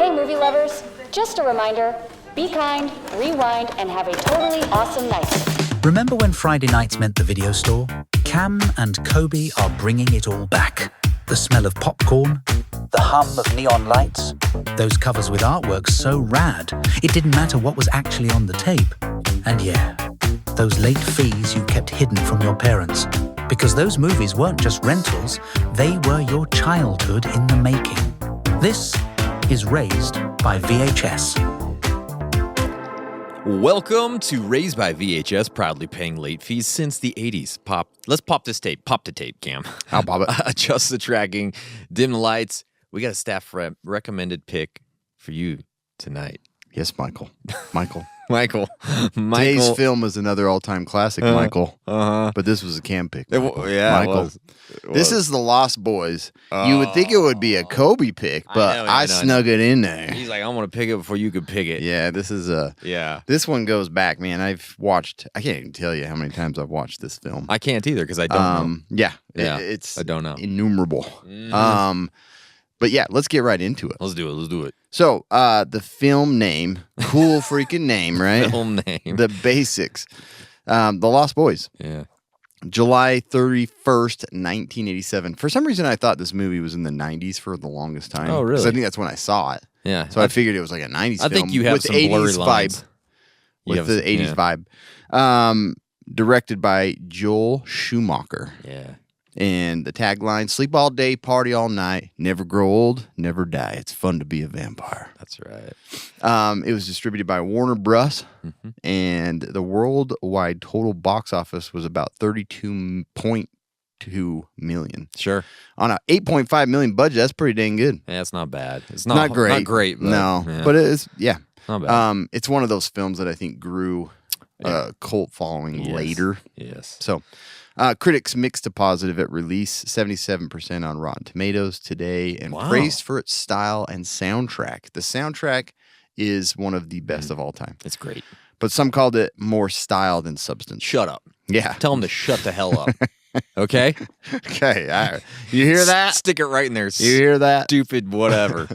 Hey movie lovers, just a reminder, be kind, rewind, and have a totally awesome night. Remember when Friday nights meant the video store? Cam and Kobe are bringing it all back. The smell of popcorn, the hum of neon lights, those covers with artwork so rad, it didn't matter what was actually on the tape. And yeah, those late fees you kept hidden from your parents. Because those movies weren't just rentals, they were your childhood in the making. This is Raised by VHS. Welcome to Raised by VHS, proudly paying late fees since the 80s. Let's pop this tape. Pop the tape, Cam. I'll pop it. Adjust the tracking, dim the lights. We got a staff recommended pick for you tonight. Yes, Michael. Michael. Today's film is another all-time classic, Michael. But this was a Cam pick. Michael. It was. This is The Lost Boys. You would think it would be a Kobe pick, but I snug it in there. He's like, I want to pick it before you could pick it. Yeah, this is This one goes back, man. I can't even tell you how many times I've watched this film. I can't either because I don't know. I don't know. Innumerable. But yeah, let's get right into it. Let's do it. So, the film name, cool freaking name, right? Film name. The basics. The Lost Boys. Yeah. July 31st, 1987. For some reason, I thought this movie was in the 90s for the longest time. Oh, really? 'Cause I think that's when I saw it. Yeah. So I figured it was like a 90s film. I think you have with some blurry 80s lines. vibe. With the 80s vibe. Directed by Joel Schumacher. Yeah. And the tagline, sleep all day, party all night, never grow old, never die. It's fun to be a vampire. That's right. It was distributed by Warner Bros. And the worldwide total box office was about $32.2 million. Sure. On a $8.5 million budget, that's pretty dang good. Yeah, it's not bad. It's Not great. Not great. But, no, yeah. but it is, Not bad. it's one of those films that I think grew a cult following later. Yes. So, critics mixed to positive at release, 77% on Rotten Tomatoes today, and praised for its style and soundtrack. The soundtrack is one of the best of all time. It's great. But some called it more style than substance. Shut up. Yeah. Tell them to shut the hell up. Okay? Okay. All right. You hear that? Stick it right in there. You hear that? Stupid whatever.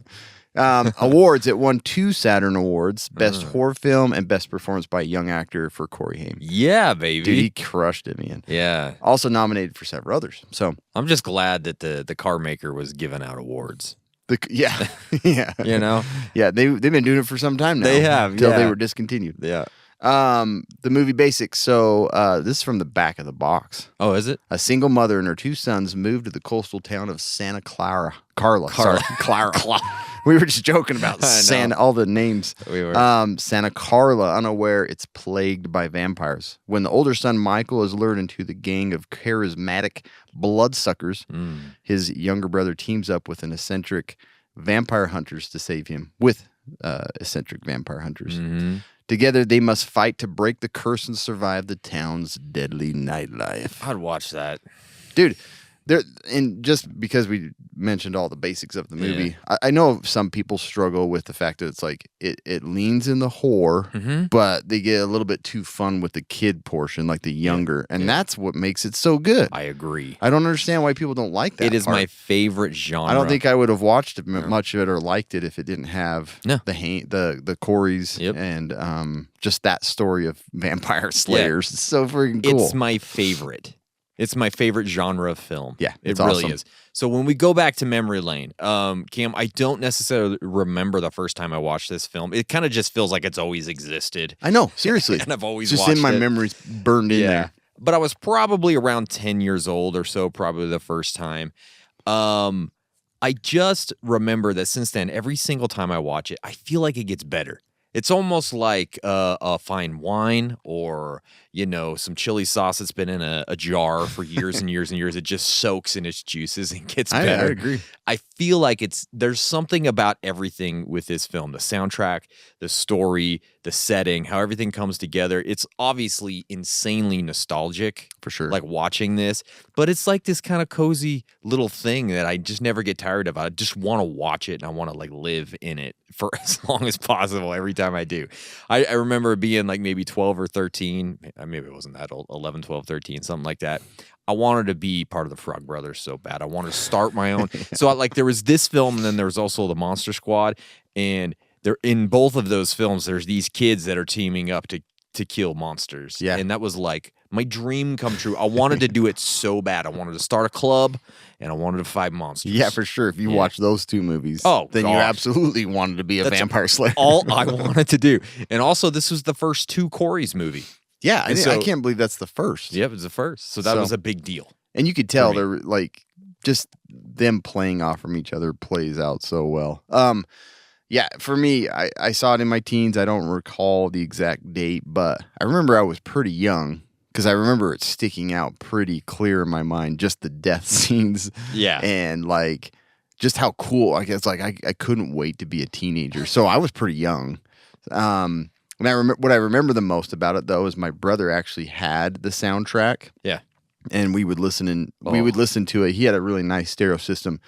Awards. It won 2 Saturn Awards, Best Horror Film and Best Performance by a Young Actor for Corey Haim. Yeah, baby. Dude, he crushed it, man. Yeah. Also nominated for several others. So I'm just glad that the car maker was giving out awards. Yeah. You know? Yeah, they've been doing it for some time now. They have, Until they yeah. were discontinued. Yeah. The movie basics. So this is from the back of the box. Oh, is it? A single mother and her 2 sons moved to the coastal town of Santa Clara. Carla. Clara. We were just joking about Santa, all the names. We were. Santa Carla, unaware it's plagued by vampires. When the older son, Michael, is lured into the gang of charismatic bloodsuckers, his younger brother teams up with eccentric vampire hunters to save him. Together, they must fight to break the curse and survive the town's deadly nightlife. I'd watch that. Dude, and just because we mentioned all the basics of the movie, I know some people struggle with the fact that it's like it leans in the horror, but they get a little bit too fun with the kid portion, like the younger, and that's what makes it so good. I agree. I don't understand why people don't like that. It is part. my favorite genre. I don't think I would have watched much of it or liked it if it didn't have the Coreys and just that story of vampire slayers. It's so freaking cool. It's my favorite. It's my favorite genre of film. Yeah, it really is. So when we go back to memory lane, Cam, I don't necessarily remember the first time I watched this film. It kind of just feels like it's always existed. I know, seriously. And I've always just watched in my it. memories burned in there. But I was probably around 10 years old or so, probably the first time. I just remember that since then, every single time I watch it, I feel like it gets better. It's almost like a fine wine or, some chili sauce that's been in a jar for years and years and years. It just soaks in its juices and gets better. I agree. I feel like there's something about everything with this film. The soundtrack, the story, the setting, how everything comes together. It's obviously insanely nostalgic. For sure. Like watching this. But it's like this kind of cozy little thing that I just never get tired of. I just want to watch it and I want to live in it for as long as possible every time I do. I remember being like maybe 12 or 13. Maybe it wasn't that old. 11, 12, 13, something like that. I wanted to be part of the Frog Brothers so bad. I wanted to start my own. So there was this film and then there was also the Monster Squad. and they're in both of those films. There's these kids that are teaming up to kill monsters. Yeah. And that was like my dream come true. I wanted to do it so bad. I wanted to start a club and I wanted to fight monsters. Yeah, for sure. If you watch those two movies, then you gosh. absolutely wanted to be a vampire slayer. All I wanted to do. And also, this was the first two Corey's movie. Yeah, And I can't believe that's the first. Yep, it was the first. So that was a big deal. And you could tell me. they're like just them playing off from each other plays out so well. Yeah, for me, I saw it in my teens. I don't recall the exact date, but I remember I was pretty young because I remember it sticking out pretty clear in my mind, just the death scenes. Yeah. And like just how cool. I guess like I couldn't wait to be a teenager. So I was pretty young. And what I remember the most about it though is my brother actually had the soundtrack. Yeah. And we would listen to it. He had a really nice stereo system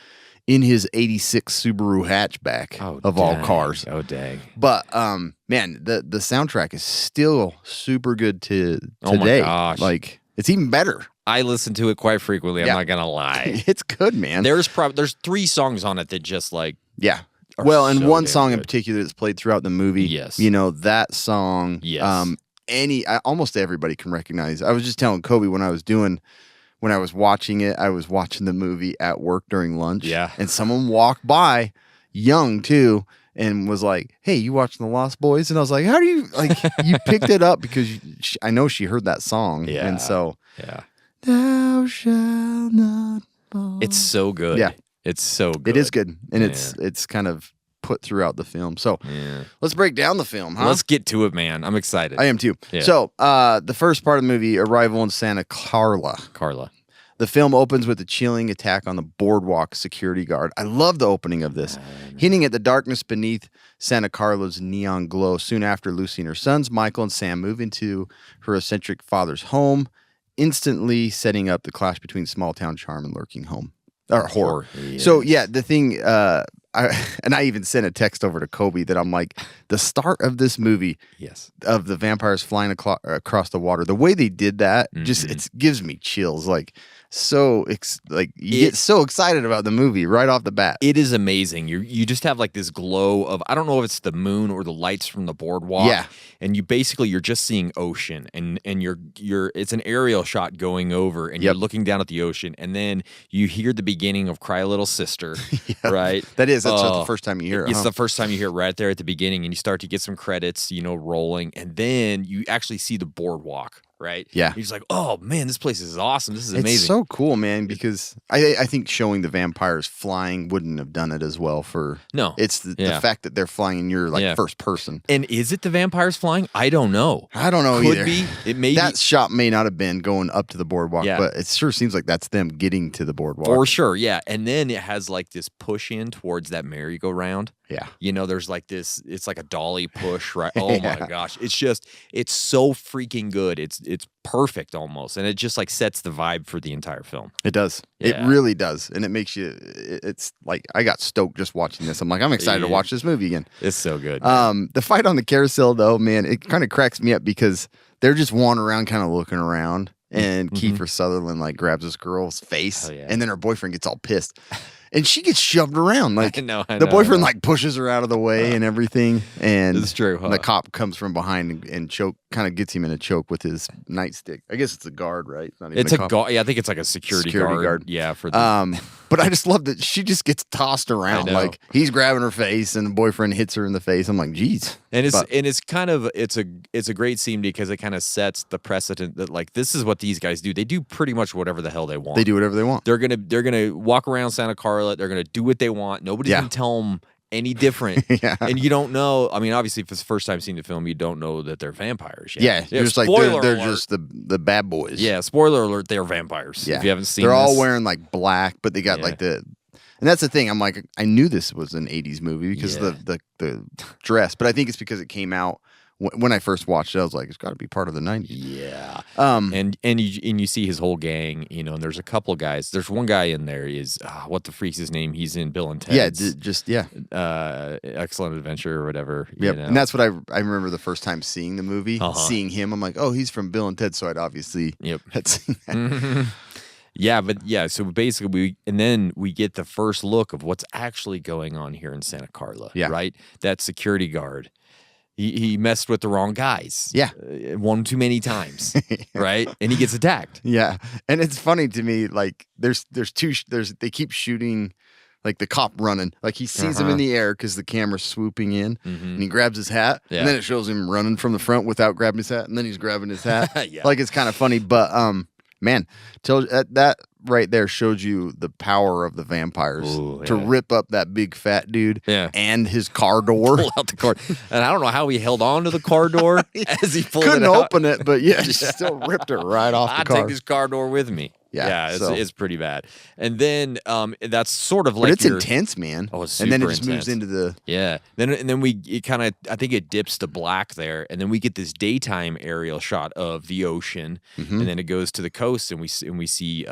in his 86 Subaru hatchback of all cars. Oh, dang. But man, the soundtrack is still super good to today. Oh my gosh. Like it's even better. I listen to it quite frequently. I'm not gonna lie. It's good, man. There's 3 songs on it that just like Well, and so one damn song in good. particular that's played throughout the movie. Yes. You know, that song. Yes. Almost everybody can recognize. I was just telling Kobe when I was watching it, I was watching the movie at work during lunch. Yeah. And someone walked by, young too, and was like, "Hey, you watching The Lost Boys?" And I was like, "How do you like you picked it up because I know she heard that song." Yeah. And so, thou shalt not fall. It's so good. Yeah. It's so good. It is good, and it's kind of put throughout the film. So let's break down the film, huh? Let's get to it, man. I'm excited. I am too. Yeah. So the first part of the movie, arrival in Santa Carla. The film opens with a chilling attack on the boardwalk security guard. I love the opening of this, hinting at the darkness beneath Santa Carla's neon glow. Soon after, Lucy and her sons, Michael and Sam, move into her eccentric father's home, instantly setting up the clash between small town charm and lurking horror. Yes. So yeah, the thing, I even sent a text over to Kobe that I'm like, the start of this movie, of the vampires flying across the water, the way they did that, just it gives me chills. Like you get so excited about the movie right off the bat. It is amazing. You just have like this glow of, I don't know if it's the moon or the lights from the boardwalk. Yeah. And you're just seeing ocean and it's an aerial shot going over and you're looking down at the ocean and then you hear the beginning of Cry Little Sister, right? That's the first time you hear it. It's the first time you hear it right there at the beginning and you start to get some credits, rolling and then you actually see the boardwalk. Right? Yeah. He's like, oh man, this place is awesome. This is amazing. It's so cool, man, because I think showing the vampires flying wouldn't have done it as well for... No. It's the fact that they're flying and you're first person. And is it the vampires flying? I don't know. I don't know Could either. be. It may that be. shot may not have been going up to the boardwalk, but it sure seems like that's them getting to the boardwalk. For sure, yeah. And then it has like this push in towards that merry-go-round. Yeah. There's like this, it's like a dolly push, right? Oh my gosh. It's so freaking good. It's perfect almost. And it just like sets the vibe for the entire film. It does. Yeah. It really does. And it makes you, it's like, I got stoked just watching this. I'm like, I'm excited to watch this movie again. It's so good. The fight on the carousel though, man, it kind of cracks me up because they're just wandering around kind of looking around and Kiefer Sutherland like grabs this girl's face and then her boyfriend gets all pissed. And she gets shoved around. Like I know, the boyfriend like pushes her out of the way and everything. And it's true. And the cop comes from behind and kind of gets him in a choke with his nightstick. I guess it's a guard, right? It's a guard. Yeah, I think it's like a security guard. Yeah, for the but I just love that she just gets tossed around. Like he's grabbing her face and the boyfriend hits her in the face. I'm like, geez. And it's kind of it's a great scene because it kind of sets the precedent that like this is what these guys do. They do pretty much whatever the hell they want. They do whatever they want. They're gonna walk around Santa Carla. They're gonna do what they want. Nobody can tell them any different. And you don't know. I mean, obviously, if it's the first time seeing the film, you don't know that they're vampires yet. Yeah, just like they're just the bad boys. Yeah, spoiler alert, they're vampires. Yeah. If you haven't seen, they're this. all wearing like black, but they got like the. And that's the thing. I'm like, I knew this was an '80s movie because of the dress, but I think it's because it came out when I first watched it. I was like, it's got to be part of the '90s. Yeah. And you see his whole gang, and there's a couple of guys. There's one guy in there is what the freak's his name? He's in Bill and Ted's. Excellent Adventure or whatever. Yep. And that's what I remember the first time seeing the movie, seeing him. I'm like, oh, he's from Bill and Ted, so I'd obviously had seen that. Yeah, but yeah, so basically then we get the first look of what's actually going on here in Santa Carla. Yeah. Right? That security guard. He messed with the wrong guys. Yeah. One too many times. Right? And he gets attacked. Yeah, and it's funny to me. Like they keep shooting. Like the cop running, like he sees him in the air because the camera's swooping in, and he grabs his hat, and then it shows him running from the front without grabbing his hat, and then he's grabbing his hat. Yeah. Like it's kind of funny, but man, that right there shows you the power of the vampires to rip up that big fat dude and his car door. Pull out the car, and I don't know how he held on to the car door as he pulled Couldn't it out. open it, but yeah, just still ripped it right off the I'd car. take this car door with me. Yeah, it's pretty bad. And then that's sort of like but it's intense, man. Oh, it's and then it super just moves intense. into the Then it kind of I think it dips to black there, and then we get this daytime aerial shot of the ocean, and then it goes to the coast, and we see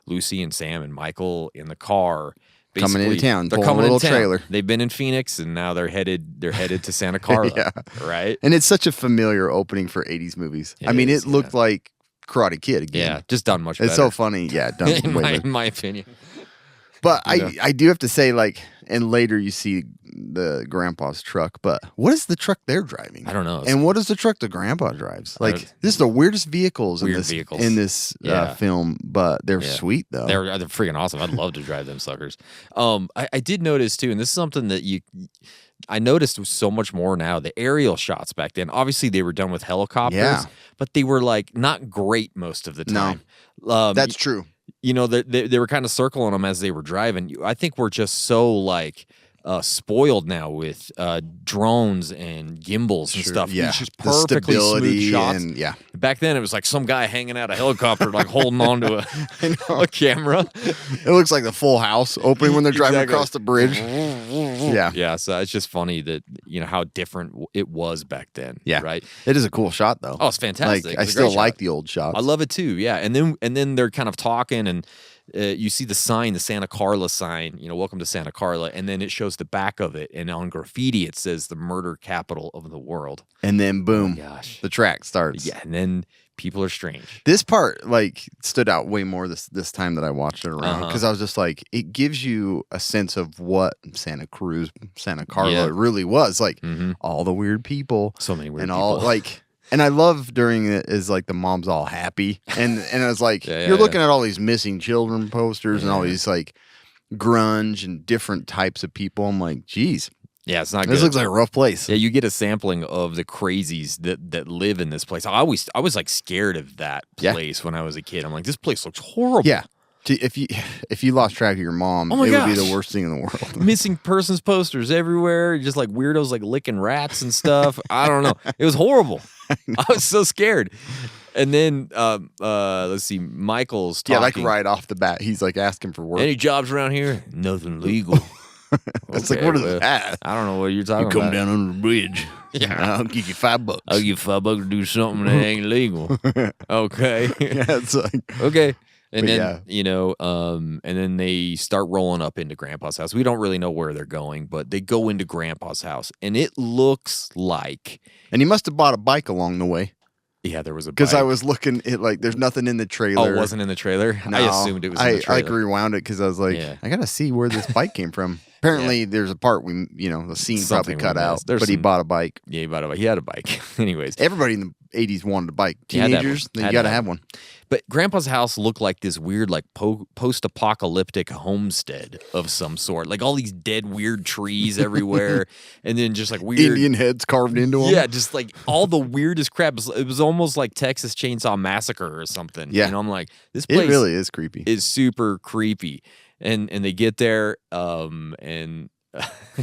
Lucy and Sam and Michael in the car. Coming into town, They're pulling coming a little into town. trailer. They've been in Phoenix, and now they're headed to Santa Carla. Right. And it's such a familiar opening for 80s movies. It looked like Karate Kid again. Yeah, just done much better. It's so funny. Yeah, done in my opinion. But I do have to say, like, and later you see the grandpa's truck, but what is the truck they're driving? I don't know. And what is the truck the grandpa drives? Like, this is the weirdest vehicles in this film, but they're sweet, though. They're freaking awesome. I'd love to drive them suckers. I did notice, too, and this is something that I noticed so much more now. The aerial shots back then, obviously they were done with helicopters, but they were like not great most of the time. No, that's true. They were kind of circling them as they were driving. I think we're just so like spoiled now with drones and gimbals and stuff. Yeah, It's just perfectly smooth shots. And, yeah. Back then, it was like some guy hanging out a helicopter, like holding on to a camera. It looks like the Full House opening when they're driving across the bridge. Yeah. So it's just funny that how different it was back then. Yeah, right. It is a cool shot though. Oh, it's fantastic. Like I still like the old shots. I love it too. Yeah, and then they're kind of talking and. You see the sign, the Santa Carla sign, welcome to Santa Carla, and then it shows the back of it, and on graffiti it says the murder capital of the world. And then boom, gosh, the track starts. Yeah, and then people are strange. This part like stood out way more this time that I watched it around because I was just like, it gives you a sense of what Santa Carla really was like. All the weird people, so many weird and people. all like. And I love during it is like the mom's all happy, and I was like, you're looking at all these missing children posters and all these like grunge and different types of people. I'm like, geez, yeah, it's not. This good. looks like a rough place. Yeah, you get a sampling of the crazies that live in this place. I was like scared of that place when I was a kid. I'm like, this place looks horrible. Yeah. If you lost track of your mom, it would be the worst thing in the world. Missing persons posters everywhere, just like weirdos like licking rats and stuff. I don't know. It was horrible. I was so scared. And then let's see, Michael's talking. Yeah, like right off the bat, he's like asking for work. Any jobs around here? Nothing legal. It's like, what is that? I don't know what you're talking about. You come about. down under the bridge. Yeah. I'll give you $5. I'll give you $5 to do something that ain't legal. Okay. Yeah, it's like okay. And but then, and then they start rolling up into Grandpa's house. We don't really know where they're going, but they go into Grandpa's house, and it looks like. And he must have bought a bike along the way. Yeah, there was a bike. Because I was looking at like, there's nothing in the trailer. Oh, it wasn't in the trailer? No, I assumed it was in the trailer. I like rewound it because I was like, I got to see where this bike came from. Apparently, there's a part the scene Something probably cut out, There's but he bought a bike. Yeah, he bought a bike. He had a bike. Anyways. Everybody in the 80s wanted a bike. Teenagers, you got to have one. But Grandpa's house looked like this weird, like post-apocalyptic homestead of some sort. Like all these dead, weird trees everywhere, and then just like weird Indian heads carved into them. Yeah, just like all the weirdest crap. It was almost like Texas Chainsaw Massacre or something. Yeah, I'm like, this place really is creepy. Is super creepy. And they get there, and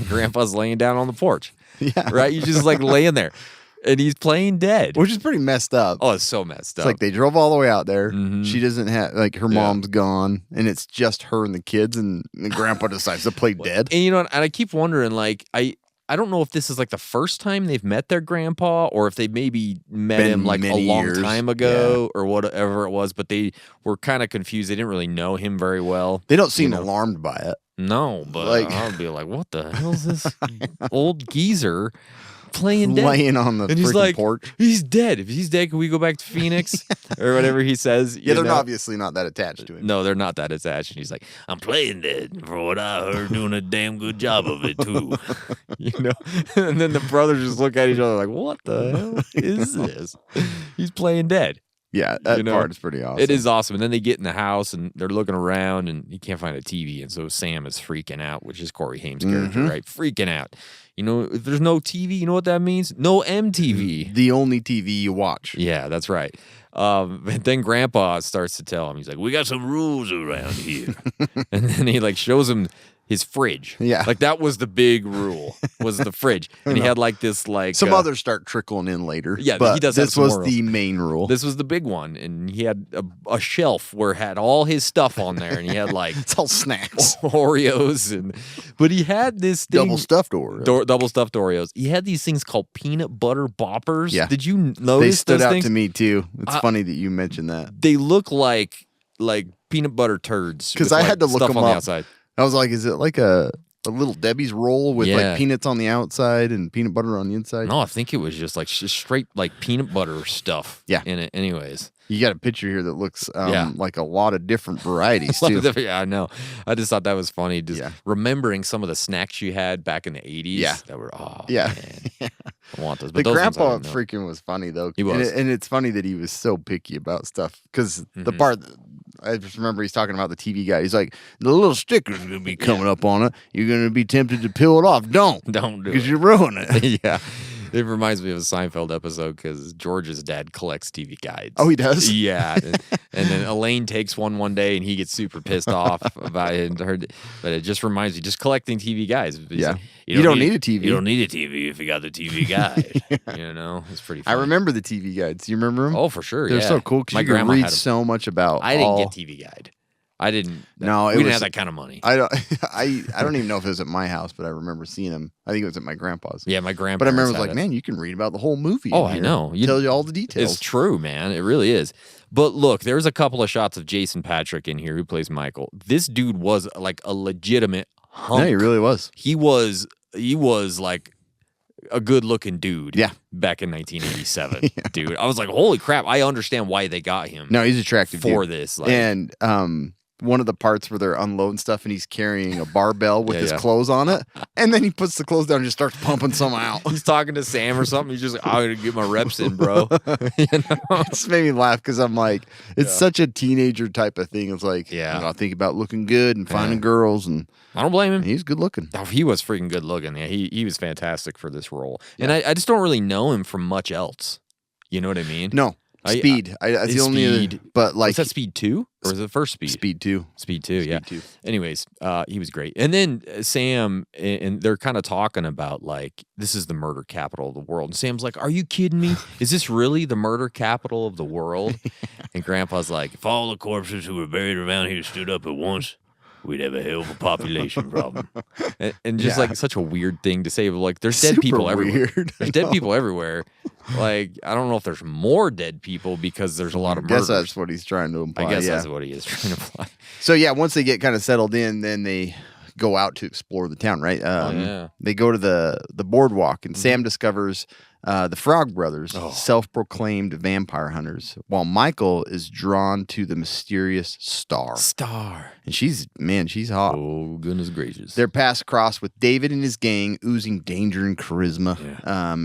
Grandpa's laying down on the porch. Yeah, right. You're just like laying there. And he's playing dead. Which is pretty messed up. Oh, it's so messed up. It's like they drove all the way out there. She doesn't have, like, her mom's gone, and it's just her and the kids, and Grandpa decides to play dead. And and I keep wondering, like, I don't know if this is like the first time they've met their grandpa, or if they maybe met him like a long time ago or whatever it was, but they were kind of confused. They didn't really know him very well. They don't seem alarmed by it. No, but I'll be like, what the hell is this old geezer playing dead. laying on the and he's freaking like, porch. he's dead. If he's dead, can we go back to Phoenix? Or whatever he says. Yeah, they're know? obviously not that attached to him. No, they're not that attached. And he's like, I'm playing dead. For what I heard, doing a damn good job of it, too. And then the brothers just look at each other like, what the hell is this? He's playing dead. Yeah, that part is pretty awesome. It is awesome. And then they get in the house and they're looking around and he can't find a TV. And so Sam is freaking out, which is Corey Haim's character, right? Freaking out. If there's no TV, you know what that means? No MTV. The only TV you watch. Yeah, that's right. But then Grandpa starts to tell him, he's like, we got some rules around here. And then he like shows him his fridge. Yeah. Like that was the big rule, was the fridge. And he had like this like some others start trickling in later. Yeah, but he does have this some was more the main rule. This was the big one. And he had a shelf where it had all his stuff on there. And he had like It's all snacks. Oreos but he had this thing, Double stuffed Oreos. double stuffed Oreos. He had these things called peanut butter boppers. Yeah. Did you notice They stood those out things? to me too. It's funny that you mentioned that. They look like peanut butter turds. Because with, I like, had to look stuff them on the up. outside. I was like, is it like a little Debbie's roll with Yeah. like peanuts on the outside and peanut butter on the inside? No, I think it was just like straight like peanut butter stuff. Yeah. In it, anyways. You got a picture here that looks Yeah. like a lot of different varieties too. Yeah, I know. I just thought that was funny. Just Yeah. remembering some of the snacks you had back in the 80s. Yeah. That were Yeah. man, I want those. The But those ones I grandpa don't know. freaking was funny though. He was. and it's funny that he was so picky about stuff because Mm-hmm. the part I just remember he's talking about the TV guy. He's like, the little sticker's gonna be coming up on it. You're gonna be tempted to peel it off. Don't Don't do because it. you ruin it. Yeah. It reminds me of a Seinfeld episode because George's dad collects TV guides. Oh, he does? Yeah. And then Elaine takes one day and he gets super pissed off about it. But it just reminds me, just collecting TV guides. He's Yeah. like, You don't need a TV. You don't need a TV if you got the TV guide. It's pretty I funny. remember the TV guides. You remember them? Oh, for sure. They're yeah. so cool because My you can grandma read had 'em. so much about. I didn't all- get TV guide. I didn't. No, we it didn't was- have that kind of money. I don't. I don't even know if it was at my house, but I remember seeing them. I think it was at my grandpa's. Yeah, my But grandpa. I remember it was like, man, you can read about the whole movie. Oh, in I here. know. It tells you all the details. It's true, man. It really is. But look, there's a couple of shots of Jason Patrick in here who plays Michael. This dude was like a legitimate hunk. Yeah, he really was. He was like a good looking dude. Yeah. Back in 1987, dude. I was like, holy crap! I understand why they got him. No, he's attractive for dude. this. Like, And one of the parts where they're unloading stuff and he's carrying a barbell with Yeah, his yeah. clothes on it, and then he puts the clothes down and just starts pumping some out. he's talking to Sam or something. He's just like, I'm gonna get my reps in, bro. It just made me laugh because I'm like, it's such a teenager type of thing. It's like, Yeah. I think about looking good and finding girls, and I don't blame him. he's good looking. Oh, he was freaking good looking. Yeah, he was fantastic for this role. And I just don't really know him from much else. You know what I mean? No, Speed. That's the only. Speed. But like Was that Speed 2? Or was it the first Speed? Speed 2. Speed 2, yeah. 2. Anyways, he was great. And then Sam, and they're kind of talking about like, this is the murder capital of the world. And Sam's like, are you kidding me? Is this really the murder capital of the world? And Grandpa's like, if all the corpses who were buried around here stood up at once, we'd have a hell of a population problem. And just Yeah. like such a weird thing to say. But like, there's dead Super people everywhere. weird. There's dead people everywhere. Like, I don't know if there's more dead people because there's a lot of I guess murders. that's what he's trying to imply. I guess yeah. that's what he is trying to imply. So yeah, once they get kind of settled in, then they go out to explore the town. Right? Yeah. They go to the boardwalk, and Sam discovers the Frog Brothers, self-proclaimed vampire hunters, while Michael is drawn to the mysterious Star. And she's hot. Oh, goodness gracious. Their paths cross with David and his gang oozing danger and charisma,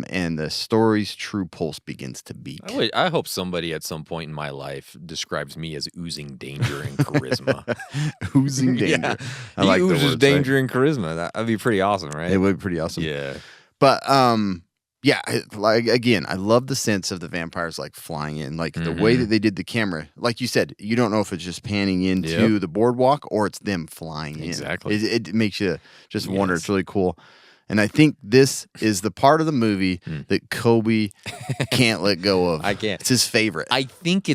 and the story's true pulse begins to beat. I hope somebody at some point in my life describes me as oozing danger and charisma. Oozing danger. Yeah. I He like the oozes wordplay. danger and charisma. That'd be pretty awesome, right? It would be pretty awesome. Yeah. But yeah, like again, I love the sense of the vampires like flying in, like the way that they did the camera. Like you said, you don't know if it's just panning into the boardwalk or it's them flying in. Exactly. It makes you just wonder. It's really cool. And I think this is the part of the movie that Kobe can't let go of. I can't. It's his favorite. I think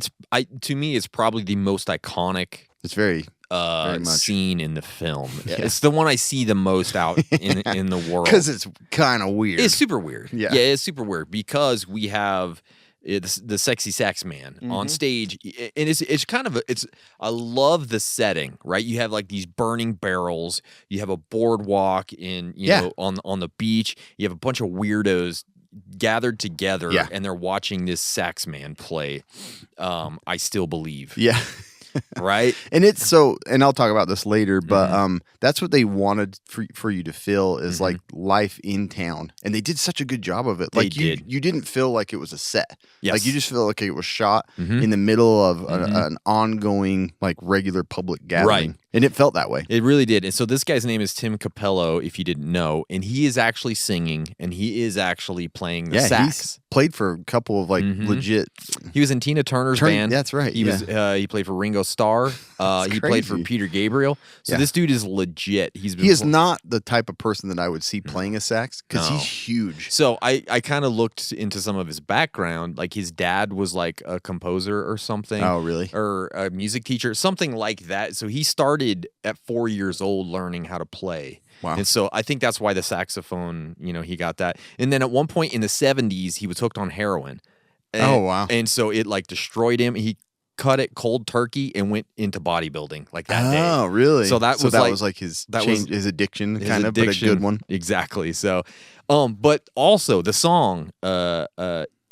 to me, it's probably the most iconic It's very much. scene in the film. It's the one I see the most out in the world. because it's kind of weird. It's super weird. Yeah. It's super weird because we have the sexy sax man on stage, and it's kind of I love the setting, right? You have like these burning barrels, you have a boardwalk in you know on the beach, you have a bunch of weirdos gathered together Yeah. and they're watching this sax man play, I still believe. Yeah. Right? And it's so, and I'll talk about this later, but that's what they wanted for you to feel is like life in town, and they did such a good job of it. Like did. you didn't feel like it was a set. Yes. Like you just feel like it was shot in the middle of an ongoing like regular public gathering, Right. and it felt that way. It really did. And so this guy's name is Tim Capello, if you didn't know, and he is actually singing and he is actually playing the sax. He's played for a couple of like legit. He was in Tina Turner's band. That's right, He was. He played for Ringo Starr. He played for crazy. Peter Gabriel. So this dude is legit. He is not the type of person that I would see playing a sax because No. he's huge. So I kind of looked into some of his background. Like his dad was like a composer or something. Oh, really? Or a music teacher, something like that. So he started at 4 years old learning how to play. Wow. And so I think that's why the saxophone, he got that. And then at one point in the 70s, he was hooked on heroin. And, Oh, wow. And so it like destroyed him. He cut it cold turkey and went into bodybuilding like that day. Oh, really? So that was like his that change, was his addiction, his kind of, but a addiction. good one. Exactly. So, but also the song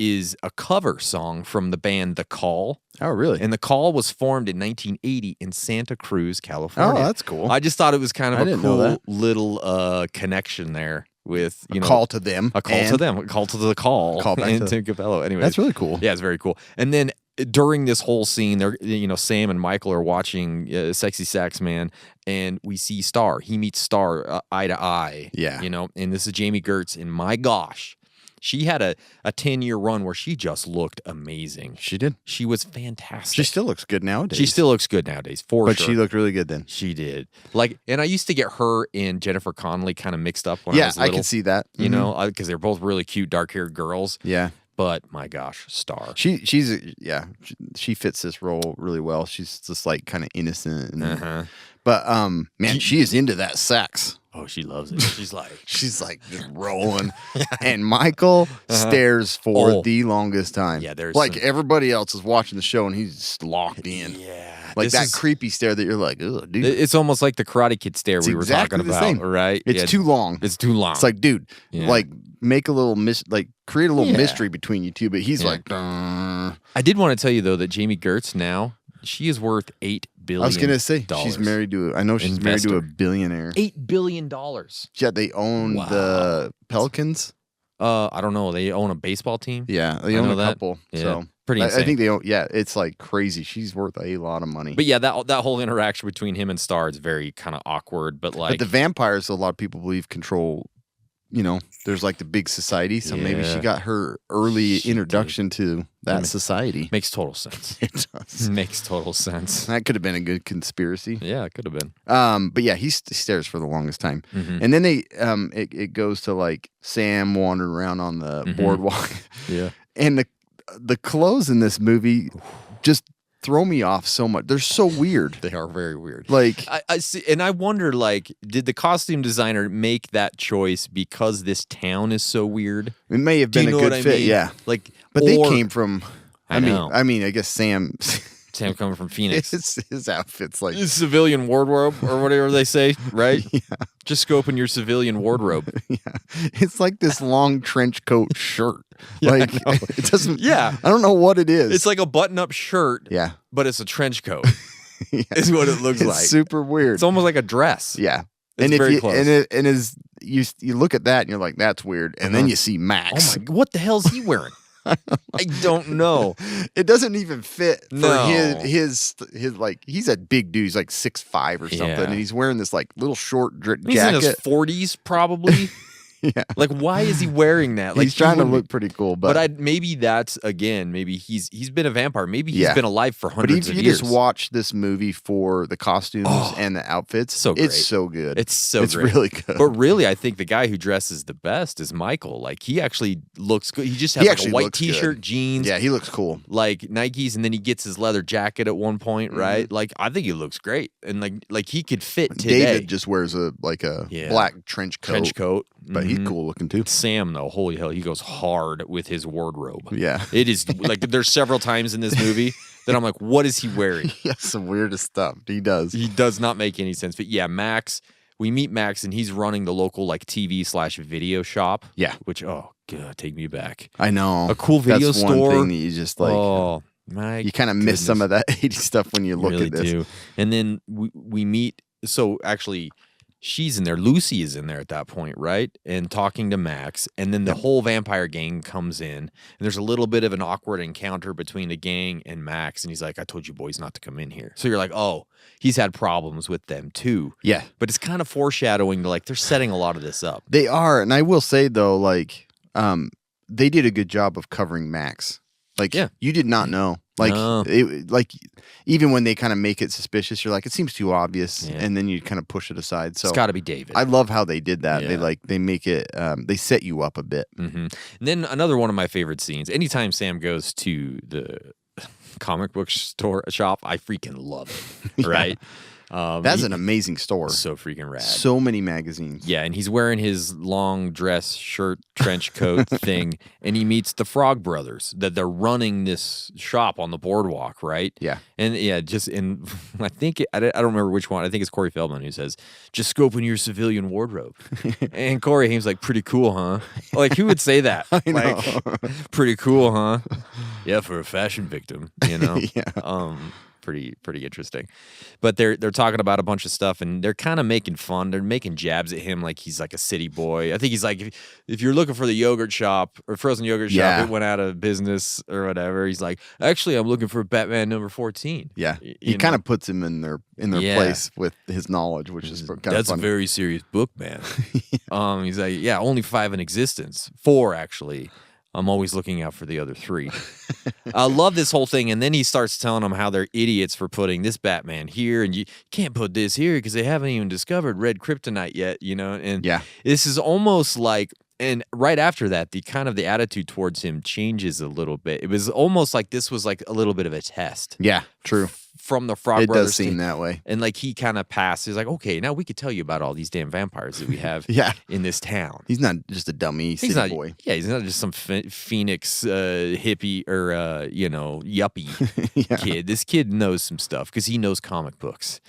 is a cover song from the band The Call. Oh, really? And The Call was formed in 1980 in Santa Cruz, California. Oh, that's cool. I just thought it was kind of I a didn't know cool that. little connection there with a call to them. a call to them, a call to the call, Call back and to- Tim Capello. Anyway, That's really cool. Yeah, it's very cool. And then during this whole scene, they're Sam and Michael are watching Sexy Sax Man, and we see Star. He meets Star eye to eye. Yeah. And this is Jamie Gertz, and my gosh, she had a 10-year run where she just looked amazing. She did. She was fantastic. She still looks good nowadays. She still looks good nowadays, for but sure. she looked really good then. She did. And I used to get her and Jennifer Connelly kind of mixed up when I Yeah, was little. I can see that. You know, because they're both really cute, dark-haired girls. Yeah. But my gosh, Star. She fits this role really well. She's just like kind of innocent. And, But man, she is into that sax. Oh, she loves it. She's like, She's like just rolling. And Michael stares for Oh. the longest time. Yeah, there's like some- everybody else is watching the show and he's just locked in. yeah. Like this that is- creepy stare that you're like, ugh, dude. It's almost like the Karate Kid stare we were exactly talking the about, same. right? It's Yeah, too long. It's too long. It's like, dude, Yeah. like make a little create a little Yeah. mystery between you two. But he's Yeah. like, "Duh." I did want to tell you though that Jamie Gertz now she is worth $8 billion. I was gonna say she's married to. I know she's married to a Investor. billionaire. $8 billion. Yeah, they own Wow. the Pelicans. I don't know. They own a baseball team. Yeah, they I own know a that. couple. Yeah. So Pretty I insane. think they own. Yeah, it's like crazy. She's worth a lot of money. But yeah, that whole interaction between him and Star is very kind of awkward. But like, But the vampires, a lot of people believe control. You know, there's like the big society. So maybe she Yeah. got her early She introduction to that society. makes total sense. It does. Makes total sense. That could have been a good conspiracy. Yeah, it could have been. But yeah, he stares for the longest time, Mhm. and then it goes to like Sam wandering around on the boardwalk, Yeah. and the clothes in this movie just throw me off so much. They're so weird. They are very weird. Like, I see, and I wonder, like, did the costume designer make that choice because this town is so weird? it may have Do been you a know good what I fit, mean? yeah. Like, But they or- came from. I know. I mean, I guess Sam. Sam coming from Phoenix. his outfit's like. His civilian wardrobe or whatever they say, right? Yeah. Just scoping your civilian wardrobe. Yeah, it's like this long trench coat shirt. Like it doesn't. Yeah. I don't know what it is. It's like a button-up shirt, yeah, but it's a trench coat. yeah. Is what it looks It's like. super weird. It's almost like a dress. Yeah. It's And if very you close. and as you look at that and you're like, that's weird. And then you see Oh Max. my! What the hell is he wearing? I don't know. It doesn't even fit for No. his like he's a big dude. He's like 6'5" or something, Yeah. and he's wearing this like little short He's in his jacket. 40s, probably. Yeah. Like, why is he wearing that? Like, He's trying to wouldn't- look pretty cool, but maybe that's again. Maybe he's been a vampire. Maybe he's Yeah. been alive for but hundreds if of you years. just watch this movie for the costumes and the outfits, so great. it's so good. It's so it's great. really good. But really, I think the guy who dresses the best is Michael. Like, he actually looks good. He just has He like a actually white looks T-shirt, good. jeans, Yeah, he looks cool. like Nikes, and then he gets his leather jacket at one point, right? Like, I think he looks great, and like he could fit today. David just wears a Yeah. black trench coat. trench coat, But he's Mhm. cool looking too. Sam, though, holy hell, he goes hard with his wardrobe. Yeah. It is like there's several times in this movie that I'm like, what is he wearing? He has some weirdest stuff. He does. He does not make any sense. But yeah, Max, we meet Max, and he's running the local like TV/video shop. Yeah. Which, oh god, take me back. I know. A cool video That's store. One thing that you just like. Oh my! You kind of miss some of that 80s stuff when you look really at this. do. And then we meet. So actually, she's in there. Lucy is in there at that point, right? And talking to Max. And then the whole vampire gang comes in. And there's a little bit of an awkward encounter between the gang and Max. And he's like, I told you boys not to come in here. So you're like, oh, he's had problems with them too. Yeah. But it's kind of foreshadowing to like, they're setting a lot of this up. They are. And I will say, though, like, they did a good job of covering Max. Like, you did not know. Like, like even when they kind of make it suspicious, you're like, it seems too obvious, and then you kind of push it aside. So it's got to be David. I love how they did that. Yeah. They make it, they set you up a bit. Mm-hmm. And then another one of my favorite scenes. Anytime Sam goes to the comic book shop, I freaking love it. Right. That's an amazing store. So freaking rad. So many magazines. Yeah, and he's wearing his long dress shirt, trench coat thing, and he meets the Frog Brothers that they're running this shop on the boardwalk, right? Yeah. And I think I don't remember which one. I think it's Corey Feldman who says, "Just scoping your civilian wardrobe." And Corey Haim's like, "Pretty cool, huh?" Like, who would say that? I know. Like, pretty cool, huh? Yeah, for a fashion victim, you know. Yeah. Pretty interesting. But they're talking about a bunch of stuff, and they're kind of making fun. They're making jabs at him like he's like a city boy. I think he's like, if you're looking for the yogurt shop or frozen yogurt shop, it went out of business or whatever. He's like, actually, I'm looking for Batman number 14. Yeah. He kind of puts him in their place with his knowledge, which is kind of That's funny. a very serious book, man. He's like, yeah, only 5 in existence. 4, actually. I'm always looking out for the other 3. I love this whole thing. And then he starts telling them how they're idiots for putting this Batman here. And you can't put this here because they haven't even discovered red kryptonite yet, you know? And this is almost like, and right after that, the attitude towards him changes a little bit. It was almost like this was like a little bit of a test. Yeah, true. From the Frog Brothers. It does seem that way. And like he kind of passed. He's like, okay, now we could tell you about all these damn vampires that we have in this town. He's not just a dummy city boy. Yeah, he's not just some Phoenix hippie or, yuppie kid. This kid knows some stuff because he knows comic books.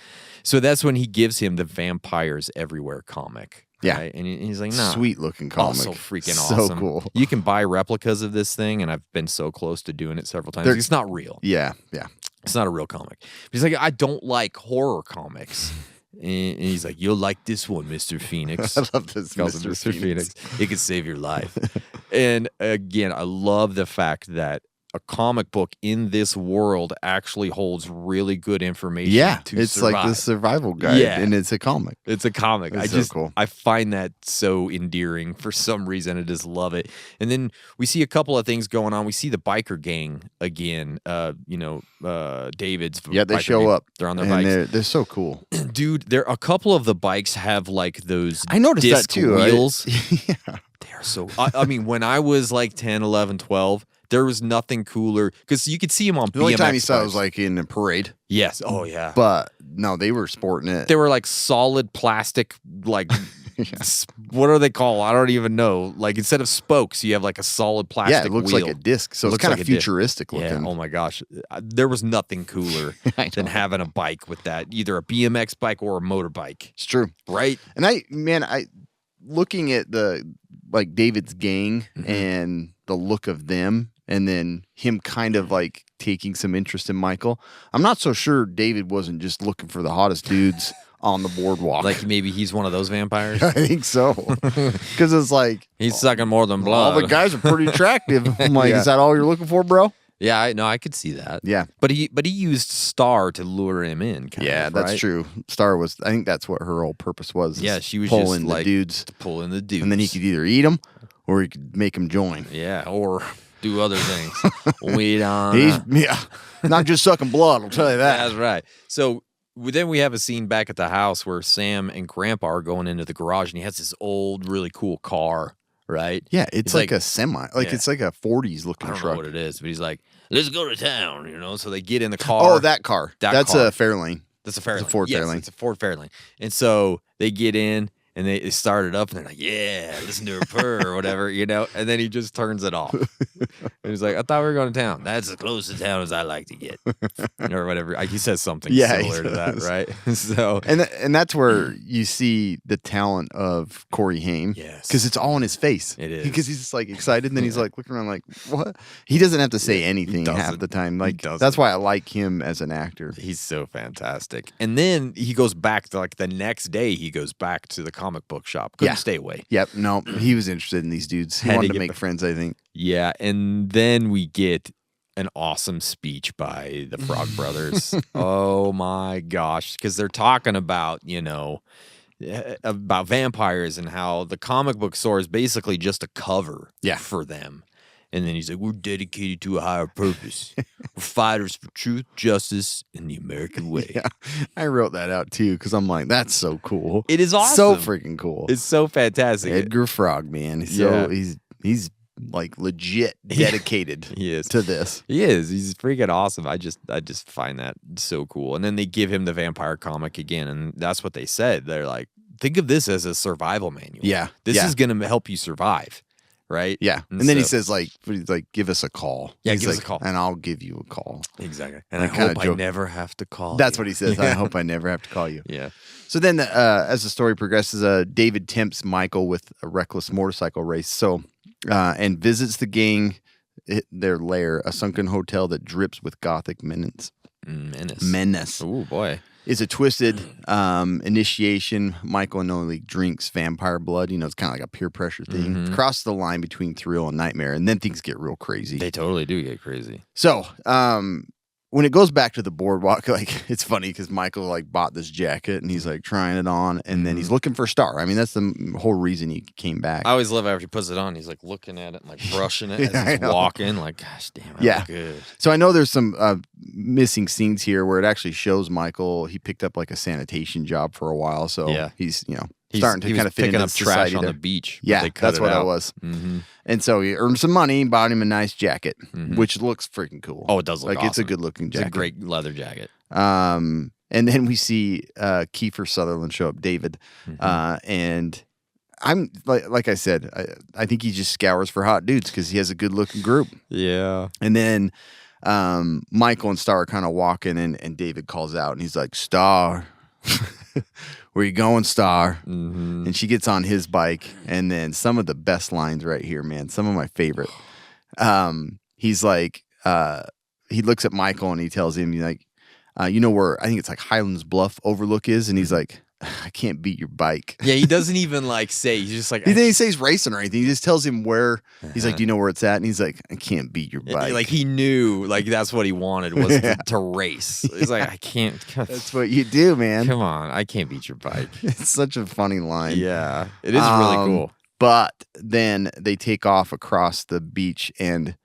So that's when he gives him the Vampires Everywhere comic. Yeah. Right? And he's like, no. Sweet looking comic. So freaking awesome. So cool. You can buy replicas of this thing, and I've been so close to doing it several times. It's not real. Yeah, yeah. It's not a real comic. But he's like, I don't like horror comics. And he's like, you'll like this one, Mr. Phoenix. I love this, Mr. Phoenix. It could save your life. And again, I love the fact that a comic book in this world actually holds really good information. Yeah, to it's survive. like the survival guide, and it's a comic. It's a comic. It's so cool. I find that so endearing for some reason. I just love it. And then we see a couple of things going on. We see the biker gang again. David's they biker show gang. up. They're on their and bikes. They're so cool, dude. A couple of the bikes have like those. I noticed disc that too. Wheels. Yeah, they are so. I mean, when I was like 10, 11, 12. There was nothing cooler because you could see him on BMX. The only time you saw it bikes. was like in a parade. Yes. Oh, yeah. But no, they were sporting it. They were like solid plastic, like, what are they called? I don't even know. Like instead of spokes, you have like a solid plastic Yeah, it looks wheel. like a disc. So it's kind of futuristic looking. Yeah. Oh my gosh. There was nothing cooler than having a bike with that, either a BMX bike or a motorbike. It's true. Right? And looking at like David's gang and the look of them, and then him kind of like taking some interest in Michael. I'm not so sure David wasn't just looking for the hottest dudes on the boardwalk. Like maybe he's one of those vampires. I think so. Because it's like he's sucking more than blood. All the guys are pretty attractive. I'm like, is that all you're looking for, bro? Yeah, I could see that. Yeah. But he used Star to lure him in, that's true. Star was, I think that's what her whole purpose was. Yeah, she was pulling just the like dudes. Pulling the dudes. And then he could either eat them or he could make them join. Yeah, or do other things. We don't. Not just sucking blood, I'll tell you that. That's right. So then we have a scene back at the house where Sam and Grandpa are going into the garage, and he has this old, really cool car, right? Yeah, it's like a semi. It's like a 40s looking truck. I don't truck. know what it is, but he's like, let's go to town, So they get in the car. Oh, that car. That's a Fairlane. That's a Fairlane. It's a Ford Fairlane. It's a Ford Fairlane. And so they get in, and they start it up, and they're like, yeah, listen to her purr or whatever, And then he just turns it off. And he's like, I thought we were going to town. That's as close to town as I like to get. Or whatever. He says something similar to that, right? So, and that's where you see the talent of Corey Haim. Yes. Because it's all in his face. It is. Because he's just like excited, and then he's like looking around like, what? He doesn't have to say anything half doesn't. the time. He Like, doesn't. that's why I like him as an actor. he's so fantastic. And then he goes back to the next day, he goes back to the comic book shop. Couldn't stay away. Yep. No, he was interested in these dudes. He Had to wanted to get make back. friends, I think. Yeah. And then we get an awesome speech by the Frog Brothers. Oh my gosh. Because they're talking about, about vampires and how the comic book store is basically just a cover for them. And then he's like, we're dedicated to a higher purpose. We're fighters for truth, justice, and the American way. Yeah, I wrote that out too because I'm like, that's so cool. It is awesome. So freaking cool. It's so fantastic. Edgar Frog, man. He's like legit dedicated He is. to this. He is. He's freaking awesome. I just find that so cool. And then they give him the vampire comic again, and that's what they said. They're like, think of this as a survival manual. Yeah. This Yeah. is going to help you survive, right? Yeah. And then he so- says he's like, give us a call. Yeah, He's give us like, a call. And I'll give you a call. Exactly. And I I kinda hope I joke- never have to call That's you. what he says. I hope I never have to call you. Yeah. So then as the story progresses, David tempts Michael with a reckless motorcycle race. So, and visits the gang, their lair, a sunken hotel that drips with gothic menace. Oh, boy. It's a twisted initiation. Michael knowingly drinks vampire blood. It's kind of like a peer pressure thing. Mm-hmm. Crosses the line between thrill and nightmare, and then things get real crazy. They totally do get crazy. So, when it goes back to the boardwalk, it's funny because Michael bought this jacket and he's trying it on, and then he's looking for Star. I mean, that's the whole reason he came back. I always love after he puts it on, he's looking at it and brushing it Yeah, as I he's know. walking. Gosh damn, I Yeah. look good. So I know there's some missing scenes here where it actually shows Michael. He picked up a sanitation job for a while, so Yeah. he's He starting to was kind of fit picking into up society trash on there. the beach. but Yeah, they cut that's it what out. it was. Mm-hmm. And so he earned some money, bought him a nice jacket, which looks freaking cool. Oh, it does look it's a awesome. good looking It's jacket. a great leather jacket. And then we see Kiefer Sutherland show up, David, and I'm like I said, I think he just scours for hot dudes because he has a good looking group. Yeah. And then Michael and Star are kind of walking, and David calls out, and he's like, Star, where you going, Star? Mm-hmm. And she gets on his bike, and then some of the best lines right here, man, some of my favorite. He's like, he looks at Michael, and he tells him, you know where, I think it's Highlands Bluff Overlook is, and he's like, I can't beat your bike. Yeah, he doesn't even say. He's just He didn't say he's racing or anything. He just tells him where. He's like, do you know where it's at? And he's like, I can't beat your bike. he knew that's what he wanted was to race. He's like, I can't. That's what you do, man. Come on, I can't beat your bike. It's such a funny line. Yeah, it is really cool. But then they take off across the beach, and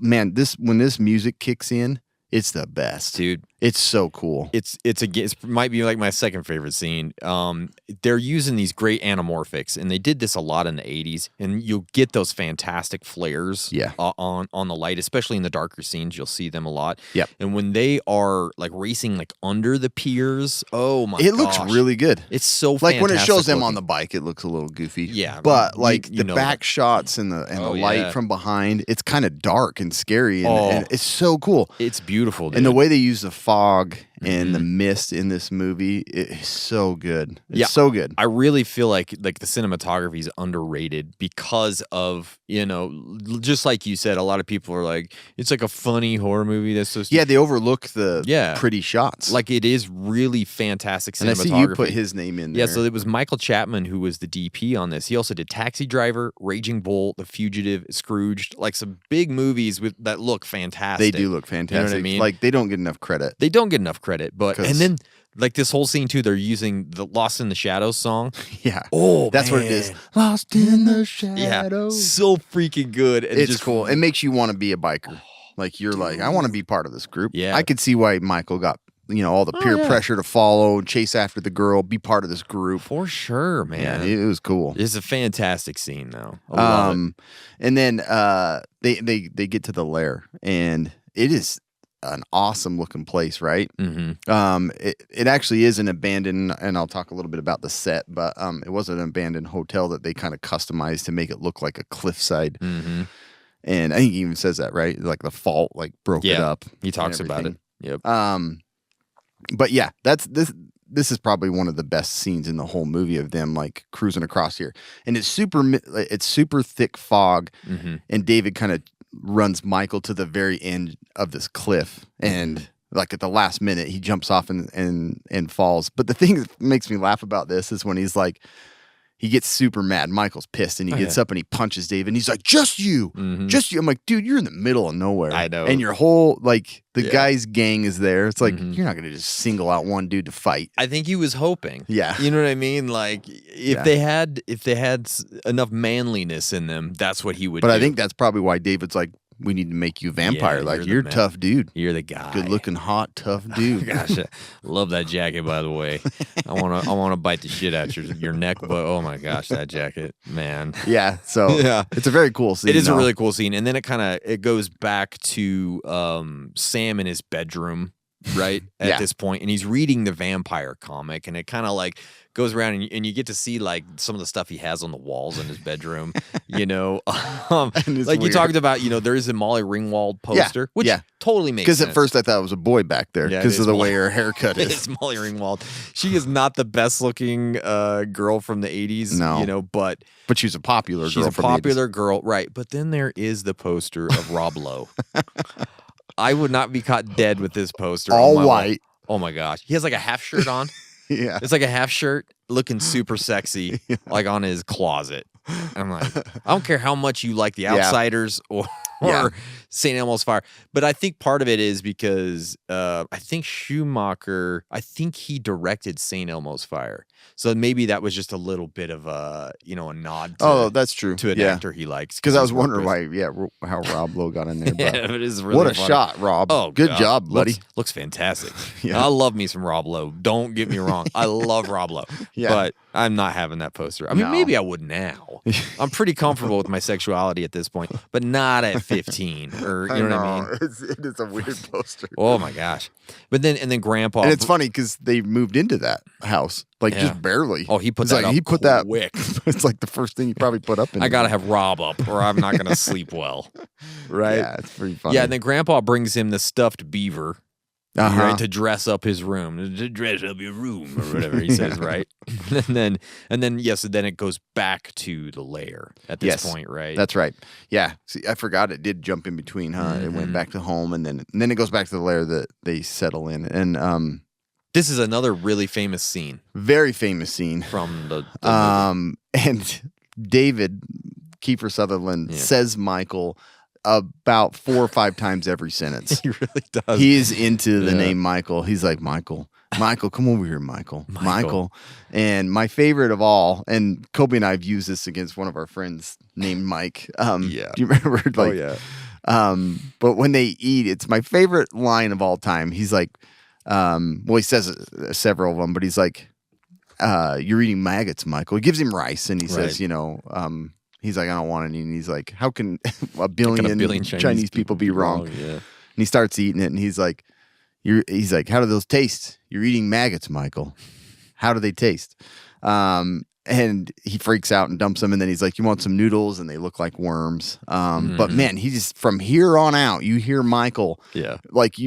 when this music kicks in, it's the best, Dude, It's so cool. it might be my second favorite scene. They're using these great anamorphics, and they did this a lot in the 80s, and you'll get those fantastic flares on the light, especially in the darker scenes. You'll see them a lot. Yep. And when they are racing under the piers, oh my gosh. It looks really good. It's so when it shows them looking. on the bike, it looks a little goofy. Yeah, But you the know back that. shots and the light yeah. from behind, it's kind of dark and scary, and, Oh. and it's so cool. It's beautiful, dude. And the way they use the fog and the mist in this movie, it is so good. It's so good. I really feel like the cinematography is underrated because of, just like you said, a lot of people are like, it's like a funny horror movie that's so Yeah, they overlook the pretty shots. it is really fantastic cinematography. And I see you put his name in there. Yeah, so it was Michael Chapman who was the DP on this. He also did Taxi Driver, Raging Bull, The Fugitive, Scrooged, some big movies that look fantastic. They do look fantastic. You know what I mean? They don't get enough credit. They don't get enough credit, but 'Cause- and then this whole scene too, they're using the Lost in the Shadows song. Yeah. Oh, That's what it is. man. Lost in the Yeah, shadows. so freaking good. And It's just cool. It makes you want to be a biker. You're I want to be part of this group. Yeah. I could see why Michael got all the peer pressure to follow, chase after the girl, be part of this group. for sure, Yeah, man. it was cool. It's a fantastic scene, though. I love it. And then they get to the lair, and it is an awesome looking place, right? Mm-hmm. It actually is an abandoned, and I'll talk a little bit about the set, but it was an abandoned hotel that they kind of customized to make it look like a cliffside. Mm-hmm. And I think he even says that, right? Like the fault like broke it up. He talks about it. Yep. But yeah, this is probably one of the best scenes in the whole movie of them like cruising across here. And it's super thick fog, and David kind of runs Michael to the very end of this cliff, and like at the last minute he jumps off and falls. But the thing that makes me laugh about this is when he's like, he gets super mad. Michael's pissed, and he gets up and he punches David. And he's like, "Just you, just you." I'm like, dude, you're in the middle of nowhere. I know. And your whole like the guy's gang is there. It's like you're not gonna just single out one dude to fight. I think he was hoping. Yeah, you know what I mean. Like if they had enough manliness in them, that's what he would. But do. I think that's probably why David's like, we need to make you a vampire. Yeah, like you're a tough dude. You're the guy. Good looking, hot, tough dude. Gosh, I love that jacket. By the way, I wanna bite the shit out your neck. But oh my gosh, that jacket, man. Yeah. So it's a very cool scene. It is a really cool scene, and then it goes back to Sam in his bedroom, right at this point, and he's reading the vampire comic, and it kind of like goes around, and you get to see like some of the stuff he has on the walls in his bedroom. Like weird. you talked about, there is a Molly Ringwald poster, which totally makes sense. Because at first I thought it was a boy back there because of the way her haircut is. It's Molly Ringwald. She is not the best looking girl from the 80s, No. but she's a popular girl. She's a from the 80s. popular girl, right? But then there is the poster of Rob Lowe. I would not be caught dead with this poster. All on my white. wall. Oh my gosh. He has like a half shirt on. Yeah. It's like a half shirt looking super sexy, like on his closet. I'm like, I don't care how much you like The Outsiders or St. Elmo's Fire, but I think part of it is because I think Schumacher, he directed St. Elmo's Fire. So maybe that was just a little bit of a nod to, that's true. to an actor he likes. Because I was wondering how Rob Lowe got in there. But it is really what a funny. shot, Rob. Oh, good God. job, buddy. Looks fantastic. Yeah. I love me some Rob Lowe. Don't get me wrong. I love Rob Lowe. Yeah. But I'm not having that poster. I mean, maybe I would now. I'm pretty comfortable with my sexuality at this point, but not at 15 or you know what I mean? It is a weird poster. Oh my gosh. But then Grandpa. And it's funny because they moved into that house, like just barely. Oh, he put It's that like, up he put quick. that. It's like the first thing he probably put up in I got to have Rob up or I'm not going to sleep well. Right? Yeah, it's pretty funny. Yeah, and then Grandpa brings him the stuffed beaver. Right, to dress up his room, to dress up your room, or whatever he says, right? and then it goes back to the lair at this point, right? That's right. Yeah. See, I forgot it did jump in between, huh? It went back to home, and then it goes back to the lair that they settle in. And this is another really famous scene, very famous scene from the movie. And David Kiefer Sutherland says Michael about 4 or 5 times every sentence. He really does. He is into the name Michael. He's like, Michael, come over here, Michael. And my favorite of all, and Kobe and I have used this against one of our friends named Mike. Do you remember? But when they eat, it's my favorite line of all time. He's like, he says several of them, but he's like, you're eating maggots, Michael. He gives him rice, and he says, he's like, I don't want any. And he's like, how can a billion Chinese people be wrong? Yeah. And he starts eating it, and he's like, how do those taste? You're eating maggots, Michael. How do they taste? And he freaks out and dumps them, and then he's like, you want some noodles? And they look like worms. But man, he just, from here on out, you hear Michael. Yeah. Like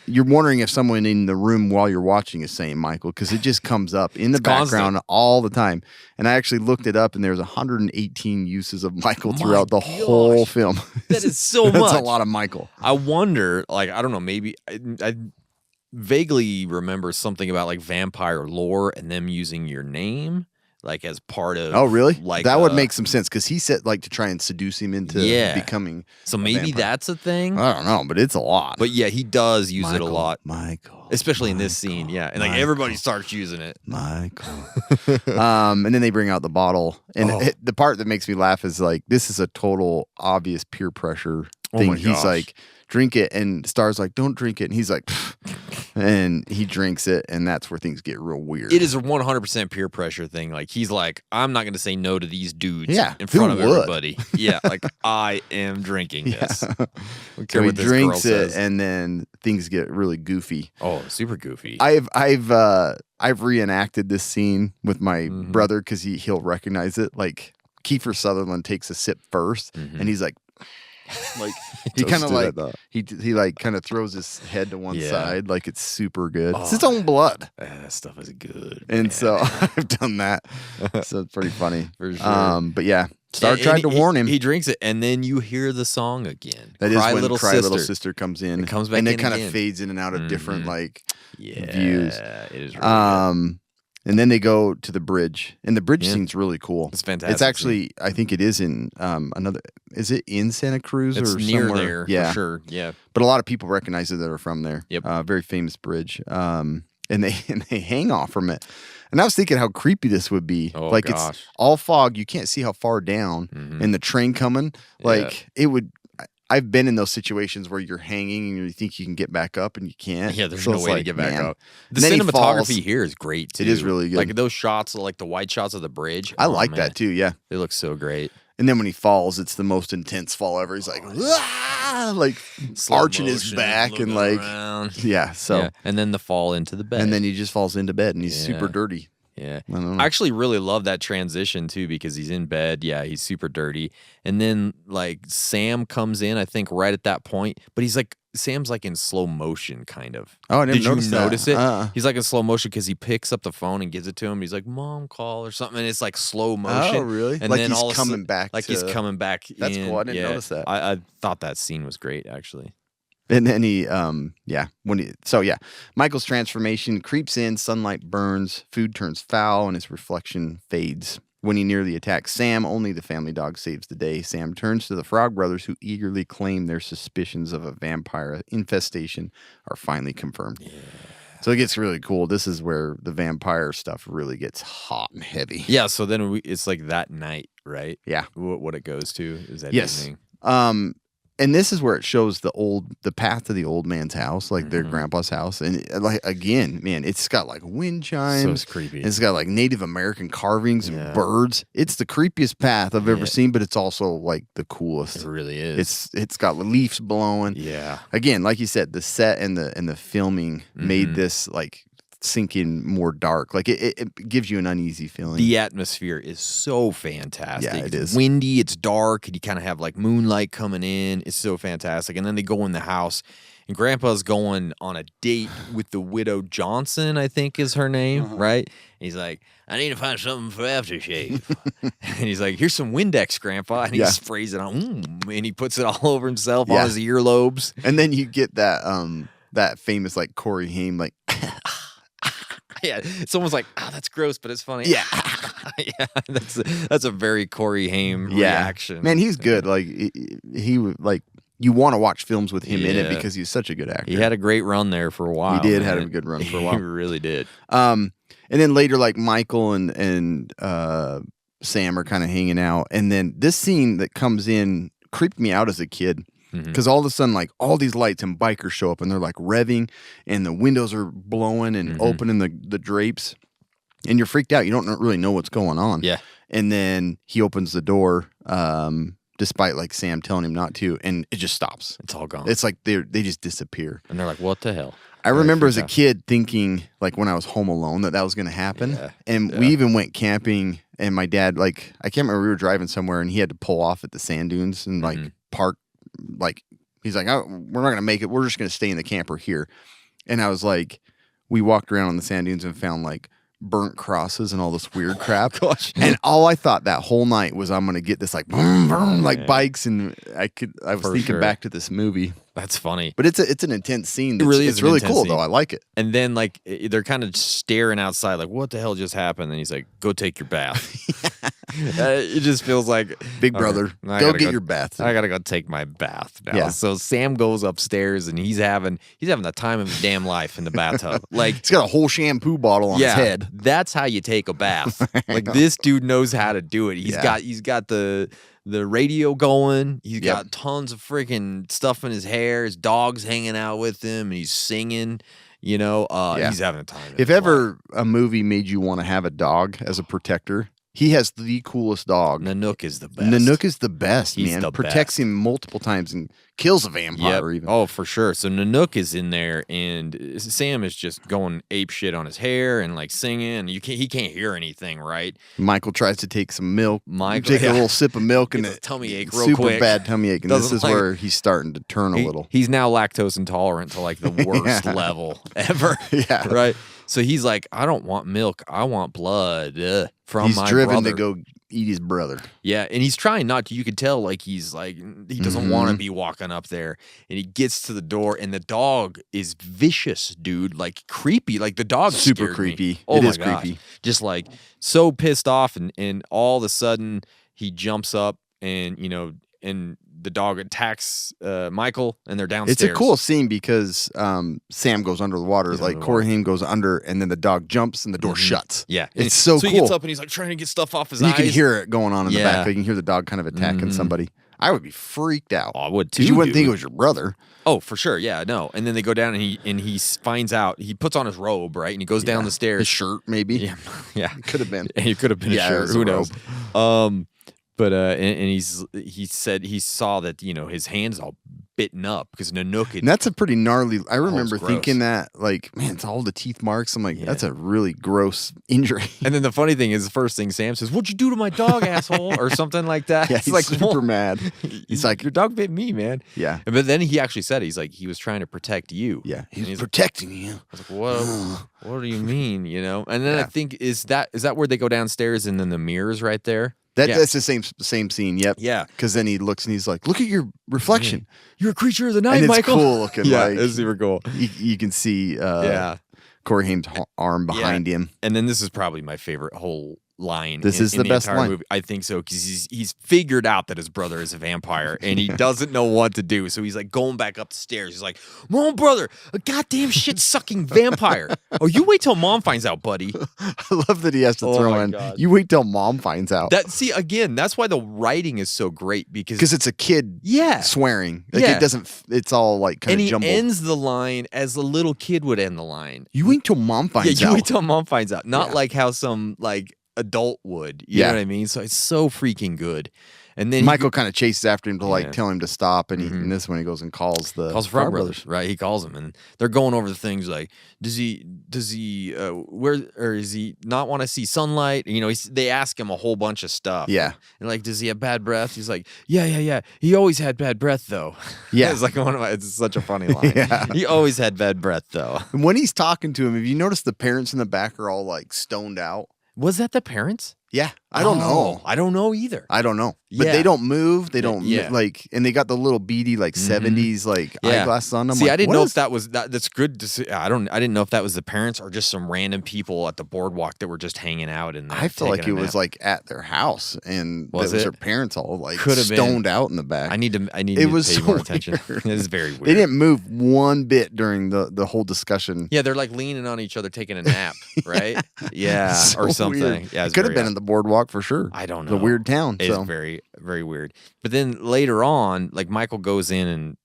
you're wondering if someone in the room while you're watching is saying Michael, because it just comes up in the background all the time. And I actually looked it up, and there's 118 uses of Michael throughout the whole film. That is so much. That's a lot of Michael. I wonder, like, I don't know, maybe I vaguely remember something about like vampire lore and them using your name. Like as part of really? Like that would make some sense because he said like to try and seduce him into becoming. So maybe that's a thing. I don't know, but it's a lot. But yeah, he does use it a lot. Michael, especially in this scene. Yeah, and like everybody starts using it. Michael. And then they bring out the bottle, and the part that makes me laugh is like this is a total obvious peer pressure thing. He's like, drink it, and Star's like, don't drink it, and he's like, and he drinks it, and that's where things get real weird. It is a 100% peer pressure thing. Like he's like, I'm not going to say no to these dudes in who front of would? Everybody. Yeah, like I am drinking this. So he drinks it, and then things get really goofy. Oh, super goofy. I've reenacted this scene with my brother because he'll recognize it. Like Kiefer Sutherland takes a sip first, and he's like, Like he kind of Toasted, I like thought. he like kind of throws his head to one Yeah. side like it's super good. It's its own blood. That stuff is good. And so I've done that. So it's pretty funny. For sure. But yeah, Star And tried to warn him. He drinks it, and then you hear the song again. That is Cry when Little Cry Sister. Little Sister comes in. It comes back and in it kind again. of fades in and out of different like Yeah, views. it is really good. And then they go to the bridge, and the bridge scene's really cool. It's fantastic It's actually, I think it is in another. Is it in Santa Cruz It's or near somewhere? there, Yeah, for sure. Yeah. but a lot of people recognize it that are from there. Yep. Very famous bridge. And they hang off from it. And I was thinking how creepy this would be. Oh, like gosh. it's all fog. You can't see how far down, and the train coming. Like it would. I've been in those situations where you're hanging and you think you can get back up and you can't. Yeah, there's So no it's way to like, get back man. up. The And then he cinematography falls. here is great too. It is really good. Like those shots, like the wide shots of the bridge. I oh, like man, that too. Yeah. They look so great. And then when he falls, it's the most intense fall ever. He's like, "Ah!" Like Slow arching his motion, back and looking like, around. yeah. So, Yeah. And then the fall into the bed. and then he just falls into bed and he's super Yeah. dirty. Yeah. I don't know. I actually really love that transition too because he's in bed. Yeah, he's super dirty. And then like Sam comes in, I think, right at that point. But he's like, Sam's like in slow motion, kind of. Oh, I didn't Did you notice that. notice it? Uh-uh. He's like in slow motion because he picks up the phone and gives it to him. He's like, "Mom, call" or something. And it's like slow motion. Oh, really? And Like then he's all of a coming sudden- back Like he's to- coming back. That's in. cool. I didn't Yeah. notice that. I thought that scene was great, actually. And then he, Michael's transformation creeps in, sunlight burns, food turns foul, and his reflection fades. When he nearly attacks Sam, only the family dog saves the day. Sam turns to the Frog Brothers, who eagerly claim their suspicions of a vampire infestation are finally confirmed. Yeah. So it gets really cool. This is where the vampire stuff really gets hot and heavy. Yeah. So then it's like that night, right? Yeah. What it goes to is that Yes. evening. And this is where it shows the path to the old man's house, like their grandpa's house. And like, again, man, it's got like wind chimes. So it's creepy. It's got like Native American carvings Yeah. and birds. It's the creepiest path I've ever seen, but it's also like the coolest. It really is. It's got leaves blowing. Yeah. Again, like you said, the set and the filming made this like sink in more dark. Like it gives you an uneasy feeling. The atmosphere is so fantastic. Yeah, it It's is. windy, it's dark, and you kind of have like moonlight coming in. It's so fantastic. And then they go in the house, and Grandpa's going on a date with the widow Johnson, I think is her name, right? And he's like, "I need to find something for aftershave." And he's like, "Here's some Windex, Grandpa." And he Yeah. sprays it on, and he puts it all over himself, Yeah. on his earlobes. And then you get that famous like Corey Haim like Yeah, someone's like, "Oh, that's gross," but it's funny. Yeah. Yeah, that's a very Corey Haim reaction. Man, he's good. Like he would like you want to watch films with him in it Yeah. because he's such a good actor. He had a great run there for a while. He did have man. a good run for a He while. really did. And then later, like Michael and Sam are kind of hanging out, and then this scene that comes in creeped me out as a kid because all of a sudden, like all these lights and bikers show up, and they're like revving, and the windows are blowing and opening the drapes, and you're freaked out. You don't really know what's going on. Yeah. And then he opens the door, despite like Sam telling him not to, and it just stops. It's all gone. It's like they just disappear. And they're like, "What the hell?" I remember as a kid thinking, like when I was home alone, that was going to happen. Yeah. And we even went camping, and my dad, like, I can't remember, we were driving somewhere, and he had to pull off at the sand dunes and like park. Like, he's like, "Oh, we're not going to make it. We're just going to stay in the camper here." And I was like, we walked around on the sand dunes and found like burnt crosses and all this weird crap. Gosh. And all I thought that whole night was I'm going to get this like boom, boom, like bikes, and I was For thinking sure. back to this movie. That's funny. But it's an intense scene. It really is It's an really intense cool scene. though. I like it. And then like they're kind of staring outside, like, "What the hell just happened?" And he's like, "Go take your bath." It just feels like Big all brother, right, I go gotta get your bath. I gotta go take my bath now. Yeah. So Sam goes upstairs and he's having the time of his damn life in the bathtub. Like, He's got a whole shampoo bottle on his head. that's how you take a bath. Like this dude knows how to do it. He's Yeah. got the radio going. He's Yep. got tons of freaking stuff in his hair. His dog's hanging out with him, and he's singing. Yeah. He's having a time. of If his ever a movie made you want to have a dog as a protector, He has the coolest dog. Nanook is the best. Nanook is the best, He's man. the Protects best. him multiple times and kills a vampire even. Oh, for sure. So Nanook is in there, and Sam is just going ape shit on his hair and like singing. He can't hear anything, right? Michael tries to take some milk. Michael- Take a little sip of milk and Gets a tummy ache real super quick. bad tummy ache. And this Doesn't is like- where he's starting to turn a little. He's now lactose intolerant to like the worst level ever. Yeah. Right. So he's like, I don't want milk. I want blood from He's my driven brother. to go eat his brother. Yeah, and he's trying not to. You could tell, like, he's like, he doesn't want to be walking up there. And he gets to the door, and the dog is vicious, dude. Like, creepy. Like, the dog Super scared me. creepy. Oh, It my is gosh. creepy. Just like so pissed off, and all of a sudden he jumps up, and and the dog attacks Michael, and they're downstairs. It's a cool scene because Sam goes under the water, like Corey Haim goes under, and then the dog jumps and the door shuts. Yeah, It's so he cool. gets up and he's like trying to get stuff off his And you eyes. can hear it going on in the Yeah. back. You can hear the dog kind of attacking somebody. I would be freaked out. Oh, I would too. Because you wouldn't think it dude. was your brother. Oh, for sure. Yeah, no. And then they go down, and he finds out. He puts on his robe, right, and he goes down the stairs. His shirt, maybe. Yeah, yeah. It could have been. It could have been Yeah, a it shirt. was Who a knows? But and he said he saw that his hands all bitten up because Nanook. And that's a pretty gnarly. I remember gross. thinking that, like, man, it's all the teeth marks. I'm like, that's a really gross injury. And then the funny thing is, the first thing Sam says, "What'd you do to my dog, asshole?" or something like that. Yeah, It's he's like, super well, mad. He's like, "Your dog bit me, man." Yeah. But then he actually said, he's like, he was trying to protect you. yeah, And he's protecting you. I was like, what do you mean? And then I think is that where they go downstairs and then the mirror's right there? That's the same scene. Yep. Yeah. Because then he looks and he's like, "Look at your reflection." You're a creature of the night, And it's Michael. cool looking. Yeah, like, it's super cool. You can see Yeah. Corey Haim's arm behind him. And then this is probably my favorite whole line. This is the best entire line. movie. I think so because he's figured out that his brother is a vampire and he doesn't know what to do. So he's like going back up the stairs. He's like, "Mom, brother, a goddamn shit sucking vampire." "Oh, you wait till mom finds out, buddy." I love that he has to Oh throw my in. God. You wait till mom finds out. Again, that's why the writing is so great because It's a kid swearing. Like Yeah. it doesn't, it's all like kind and of he jumbled. ends the line as a little kid would end the line. You wait till mom finds Yeah, you out. wait till mom finds out. Not Yeah. like how some like adult would. You Yeah. know what I mean? So it's so freaking good. And then Michael kind of chases after him to like Yeah. tell him to stop, and in this one he goes and calls the calls Frog Brothers, right? He calls them, and they're going over the things like, does he where or does he not want to see sunlight? They ask him a whole bunch of stuff. Yeah. And like, does he have bad breath? He's like, yeah. He always had bad breath though. Yeah. It's like it's such a funny line. Yeah. He always had bad breath though. And when he's talking to him, have you noticed the parents in the back are all like stoned out? Was that the parents? Yeah, I don't know. I don't know either. I don't know. But Yeah. they don't move. They don't Yeah. like, and they got the little beady like 70s like Yeah. eyeglasses on them. See, like, I didn't what know is- if that was that. That's good to see. I didn't know if that was the parents or just some random people at the boardwalk that were just hanging out in there. I feel like it taking a was nap. like at their house, and Was that was it? their parents all like Could have been. stoned out in the back. I need to It to was pay so more attention. weird. It is very weird. They didn't move one bit during the whole discussion. Yeah, they're like leaning on each other, taking a nap, right? Yeah, So or something. weird. Yeah, it it's could have very been odd. in the boardwalk for sure. I don't It's know. a weird town. It's So very, very weird. But then later on, like Michael goes in and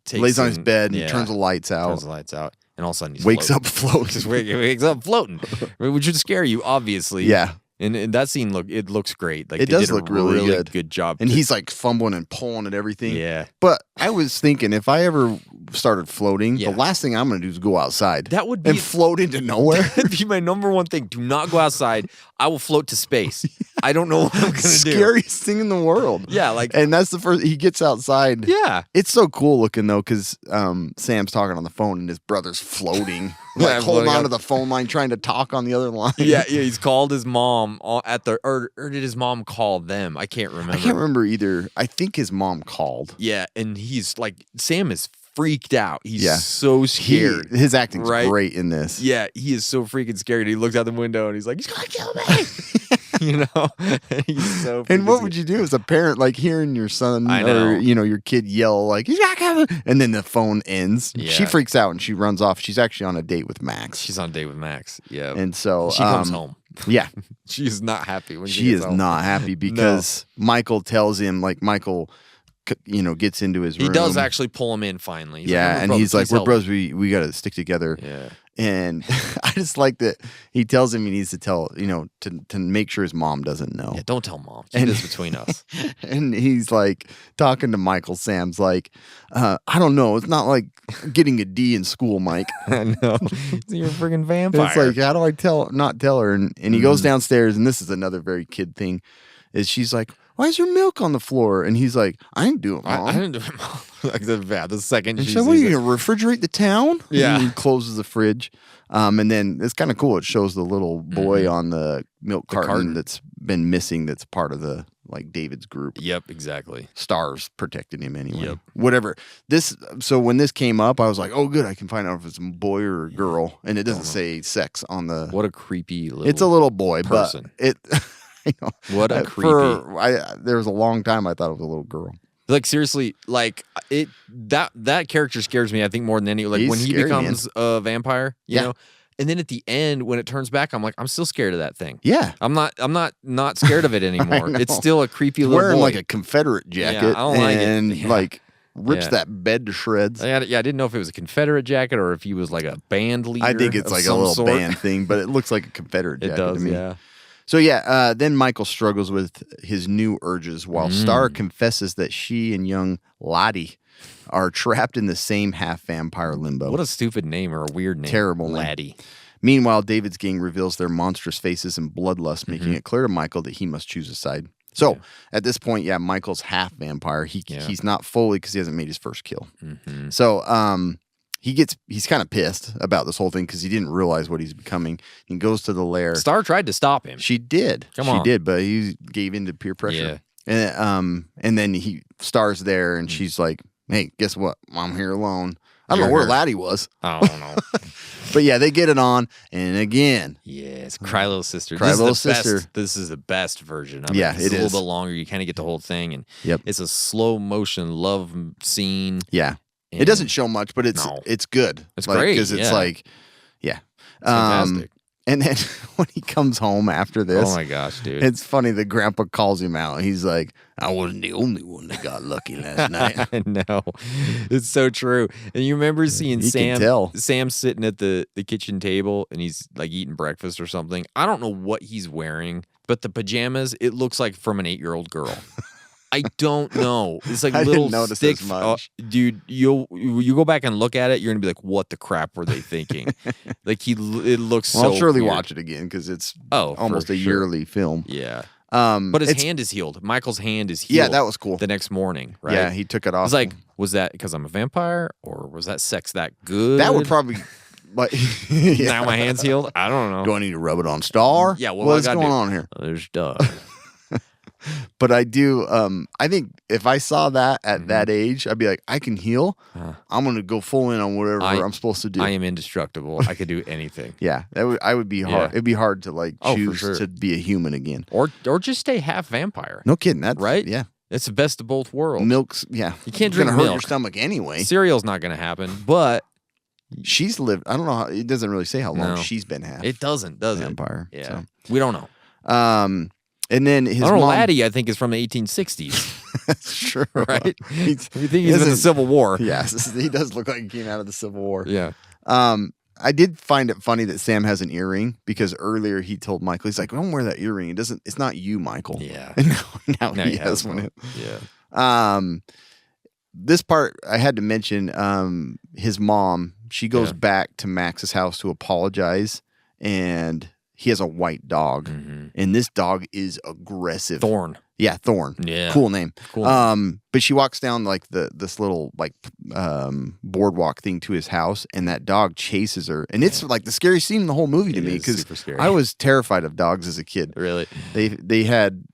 takes lays on his in- bed and yeah, turns the lights out. turns the lights out, and all of a sudden he Wakes up floating. Just wakes up floating, which would scare you, obviously. Yeah. And that scene looks great. Like It they does did a look really good. job. And he's like fumbling and pulling at everything. Yeah. But I was thinking, if I ever started floating, Yeah. the last thing I'm going to do is go outside. That would be and float into nowhere. That'd be my number one thing. Do not go outside. I will float to space. I don't know what I'm gonna do. Scariest thing in the world. Yeah, like And that's the first. He gets outside. yeah. It's so cool looking though, because Sam's talking on the phone and his brother's floating, Yeah, like holding floating on up. to the phone line, trying to talk on the other line. Yeah, he's called his mom at the or did his mom call them? I can't remember. I can't remember either. I think his mom called. Yeah, and he's like Sam is freaked out. He's Yeah. so scared. His acting's right? great in this. Yeah, he is so freaking scared. He looks out the window and he's like, he's gonna kill me. You know? He's so And freaking what scared. would you do as a parent, like hearing your son I know. or your kid yell like he's not coming, and then the phone ends? She Yeah. freaks out and she runs off. She's actually on a date with Max, She's on a date with Max. Yeah. and so she comes home. Yeah, She is not happy when she gets is home. not happy because Michael tells him, like Michael gets into his room. He does actually pull him in finally. He's Yeah, like, and he's like, please we're help." bros. We got to stick together. Yeah. And I just like that he tells him he needs to tell, to make sure his mom doesn't know. Yeah, don't tell mom. Keep this between us. And he's like talking to Michael. Sam's like, I don't know. It's not like getting a D in school, Mike. I know. You're a freaking vampire. It's like, how do I not tell her? And he goes downstairs, and this is another very kid thing. Is she's like, why is your milk on the floor? And he's like, I didn't do it, Mom. I didn't do it, Mom. Like the second And she she's like, what are sees you it. going to refrigerate the town? Yeah. And he closes the fridge. And then it's kind of cool. It shows the little boy on the milk carton that's been missing that's part of the, David's group. Yep, exactly. Stars protected him anyway. Yep. Whatever. So when this came up, I was like, oh, good. I can find out if it's a boy or a girl. And it doesn't say sex on the. What a creepy little It's a little boy, person. but it. I know. What a creepy. There was a long time I thought it was a little girl. Like seriously, that character scares me. I think more than any. Like He's when he scary, becomes a vampire, you Yeah. know. And then at the end, when it turns back, I'm like, I'm still scared of that thing. Yeah. I'm not scared of it anymore. know. It's still a creepy He's little wearing boy. like a Confederate jacket I don't like it. and Yeah. rips Yeah. that bed to shreds. I didn't know if it was a Confederate jacket or if he was like a band leader. I think it's of like a some little sort. band thing, but it looks like a Confederate It jacket does, to me. yeah. So then Michael struggles with his new urges while Star confesses that she and young Lottie are trapped in the same half-vampire limbo. What a stupid name or a weird name. Terrible name. Laddie. Meanwhile, David's gang reveals their monstrous faces and bloodlust, making it clear to Michael that he must choose a side. So at this point, Michael's half vampire. He's not fully because he hasn't made his first kill. So he's kind of pissed about this whole thing because he didn't realize what he's becoming. He goes to the lair. Star tried to stop him. She did. Come she on. did, but he gave in to peer pressure. And then he Star's there, and she's like, "Hey, guess what? I'm here alone." I don't know where Laddie was. I don't know. But they get it on, and again. Yes, Cry Little Sister. Cry Little Sister. This is the best version of it. Yeah, It's it a is. little bit longer. You kind of get the whole thing, and Yep. it's a slow motion love scene. Yeah. And It doesn't show much, but it's good. It's great, because it's It's fantastic. And then when he comes home after this, Oh my gosh, dude! it's funny. The grandpa calls him out. He's like, "I wasn't the only one that got lucky last night." I know. It's so true. And you remember seeing You can tell. Sam sitting at the kitchen table and he's like eating breakfast or something. I don't know what he's wearing, but the pajamas, it looks like from an 8-year-old girl. I don't know. It's like I little didn't notice stick. as much. Dude, you go back and look at it, you're gonna be like, what the crap were they thinking? it looks Well, so I'll surely weird. watch it again because it's Oh, almost for a sure. yearly film. Yeah. But his hand is healed. Michael's hand is healed. Yeah, that was cool. The next morning, right? Yeah, he took it I off. was like, was that because I'm a vampire, or was that sex that good? that would probably. But Now my hand's healed. I don't know. Do I need to rub it on Star? Yeah, what what's I gotta going do? on here? There's Doug. But I do. I think if I saw that at that age, I'd be like, I can heal. I'm gonna go full in on whatever I'm supposed to do. I am indestructible. I could do anything. Yeah, I would be hard. Yeah. It'd be hard to Oh, for choose sure. to be a human again. Or just stay half vampire. No kidding. That's Right? Yeah, It's the best of both worlds. milk's. Yeah, You can't It's gonna drink hurt your milk. stomach anyway. Cereal's not going to happen, but She's lived. I don't know. It doesn't really say how long No. she's been half. it doesn't, does vampire. it? Yeah. So. We don't know. And then his I don't know. mom. Laddie, I think, is from the 1860s, That's true. right? You He's, think he's in the isn't- Civil War? Yes, he does look like he came out of the Civil War. Yeah. I did find it funny that Sam has an earring because earlier he told Michael, he's like, "Don't wear that earring. It's not you, Michael." Yeah. And now Now he has one. Yeah. This part I had to mention. His mom, she goes Yeah. back to Max's house to apologize, and he has a white dog, and this dog is aggressive. Thorn. Yeah, Thorn. Yeah. Cool name. Cool But she walks down like this little boardwalk thing to his house, and that dog chases her, and it's like the scariest scene in the whole movie to It me is because super scary. I was terrified of dogs as a kid. Really? They had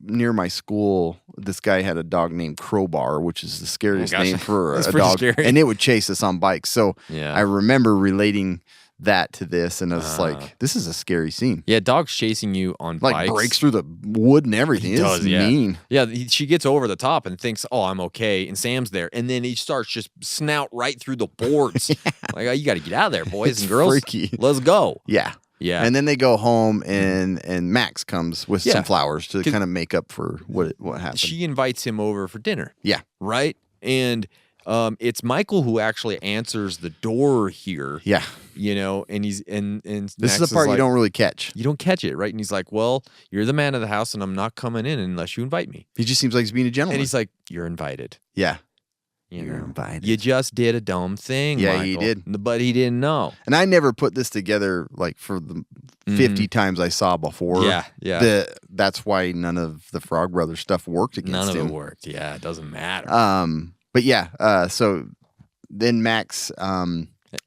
near my school, this guy had a dog named Crowbar, which is the scariest gosh. name for That's a pretty dog, scary. and it would chase us on bikes. So Yeah. I remember relating that to this, and I was like, "This is a scary scene." Yeah, dogs chasing you on Like bikes. breaks through the wood and everything. It's does, yeah. mean. Yeah, she gets over the top and thinks, "Oh, I'm okay," and Sam's there, and then he starts just snout right through the boards. Like, oh, you got to get out of there, boys It's and girls. freaky. Let's go. Yeah. Yeah. And then they go home, and Max comes with Yeah. some flowers to kind of make up for what happened. She invites him over for dinner. Yeah. Right? And it's Michael who actually answers the door here. Yeah. You know, and he's and This Max is the part you like, don't really catch. You don't catch it, right? And he's like, "Well, you're the man of the house, and I'm not coming in unless you invite me." He just seems like he's being a gentleman. And he's like, "You're invited. yeah. You You're know, invited. You just did a dumb thing." Yeah, he Michael." did. But he didn't know. And I never put this together like for the 50 times I saw before. Yeah, yeah. That's why none of the Frog Brothers stuff worked against None of him. it worked. Yeah, it doesn't matter. But yeah, so then Max,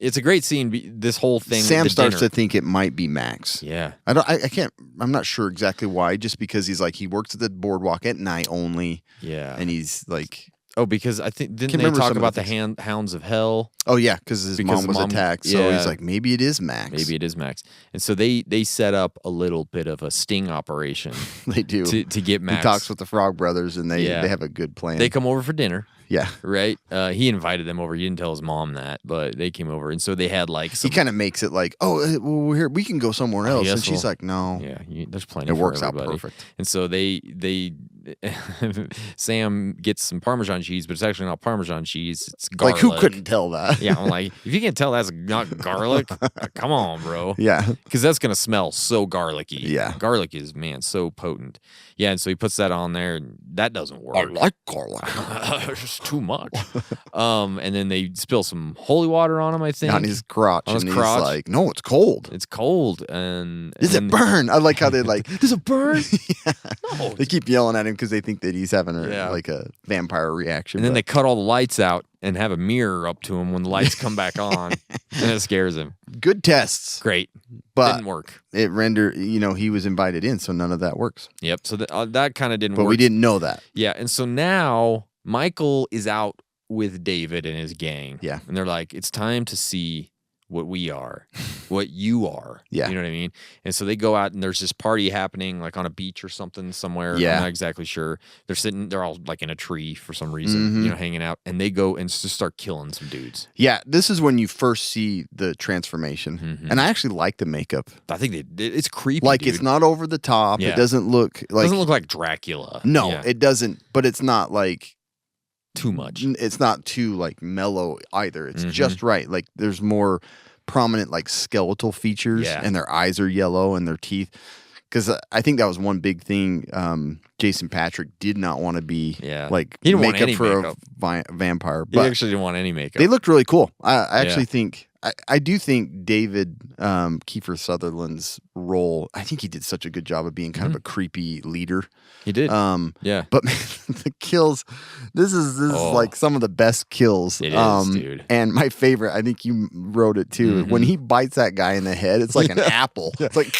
It's a great scene. This whole thing. Sam the starts dinner. to think it might be Max. Yeah. I'm not sure exactly why, just because he's like, he works at the boardwalk at night only. Yeah. And he's like, Oh, because I think didn't Can't they remember talk some of about the the hounds of hell? oh yeah, because his mom was the mom- attacked. So yeah. he's like, maybe it is Max. Maybe it is Max. And so they set up a little bit of a sting operation They do. to get Max. He talks with the Frog Brothers, and they Yeah. have a good plan. They come over for dinner, yeah. right? He invited them over. He didn't tell his mom that, but they came over, and so they had like He some. kind of makes it like, oh, well, we're here. We can go somewhere else. yes, and she's well, like, no. Yeah, there's plenty. It for works out everybody. perfect. And so they Sam gets some Parmesan cheese, but it's actually not Parmesan cheese. It's garlic. Like, who couldn't tell that? Yeah, I'm like, if you can't tell that's not garlic, come on, bro. Yeah. Because that's gonna smell so garlicky. Yeah. Garlic is, man, so potent. Yeah, and so he puts that on there, and that doesn't work. I like garlic. It's just too much. And then they spill some holy water on him, I think. On his crotch. On his and crotch. he's like, no, it's cold. It's cold, and Does it burn? I like how they like, Does it burn? yeah. No. They keep yelling at him because they think that he's having Yeah. like a vampire reaction. And then but- they cut all the lights out and have a mirror up to him when the lights come back on, and it scares him. good tests, Great, but didn't work. it rendered, he was invited in, so none of that works. Yep. So that kind of didn't But work. we didn't know that. Yeah, and so now Michael is out with David and his gang. Yeah. And they're like, it's time to see what we are, what you are. Yeah. You know what I mean? And so they go out and there's this party happening like on a beach or something somewhere. Yeah. I'm not exactly sure. They're all like in a tree for some reason, hanging out. And they go and just start killing some dudes. Yeah, this is when you first see the transformation. Mm-hmm. And I actually like the makeup. I think it's creepy. Like, dude. it's not over the top. Yeah. It doesn't look It like. doesn't look like Dracula. No, Yeah. it doesn't. But it's not like. Too much. It's not too like mellow either. It's Mm-hmm. just right. Like, there's more prominent like skeletal features, Yeah. and their eyes are yellow and their teeth. Because I think that was one big thing. Jason Patrick did not want to be like He didn't want makeup any for makeup. a vampire. He But actually didn't want any makeup. they looked really cool. I actually think I do think David Kiefer Sutherland's role. I think he did such a good job of being kind of a creepy leader. He did. Yeah. But man, the kills. This is like some of the best kills. It is, dude. And my favorite. I think you wrote it too. When he bites that guy in the head, it's like an apple. It's like.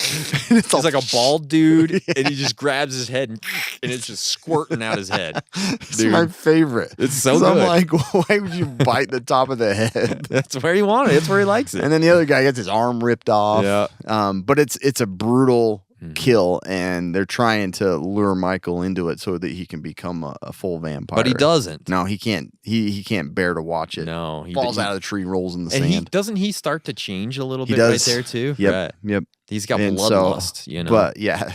He's like a bald dude, and he just grabs his head, and it's just squirting out his head. It's my favorite. It's so 'Cause I'm good. like, why would you bite the top of the head? That's where he wanted it. That's where he likes it. And then the other guy gets his arm ripped off. Yeah. But it's a brutal kill, and they're trying to lure Michael into it so that he can become a full vampire. But he doesn't. No, he can't. He can't bear to watch it. No, he Falls out of the tree, rolls in the And sand. doesn't he start to change a little He bit does. right there too? Yep. Right. Yep. He's got And bloodlust, you know. But yeah.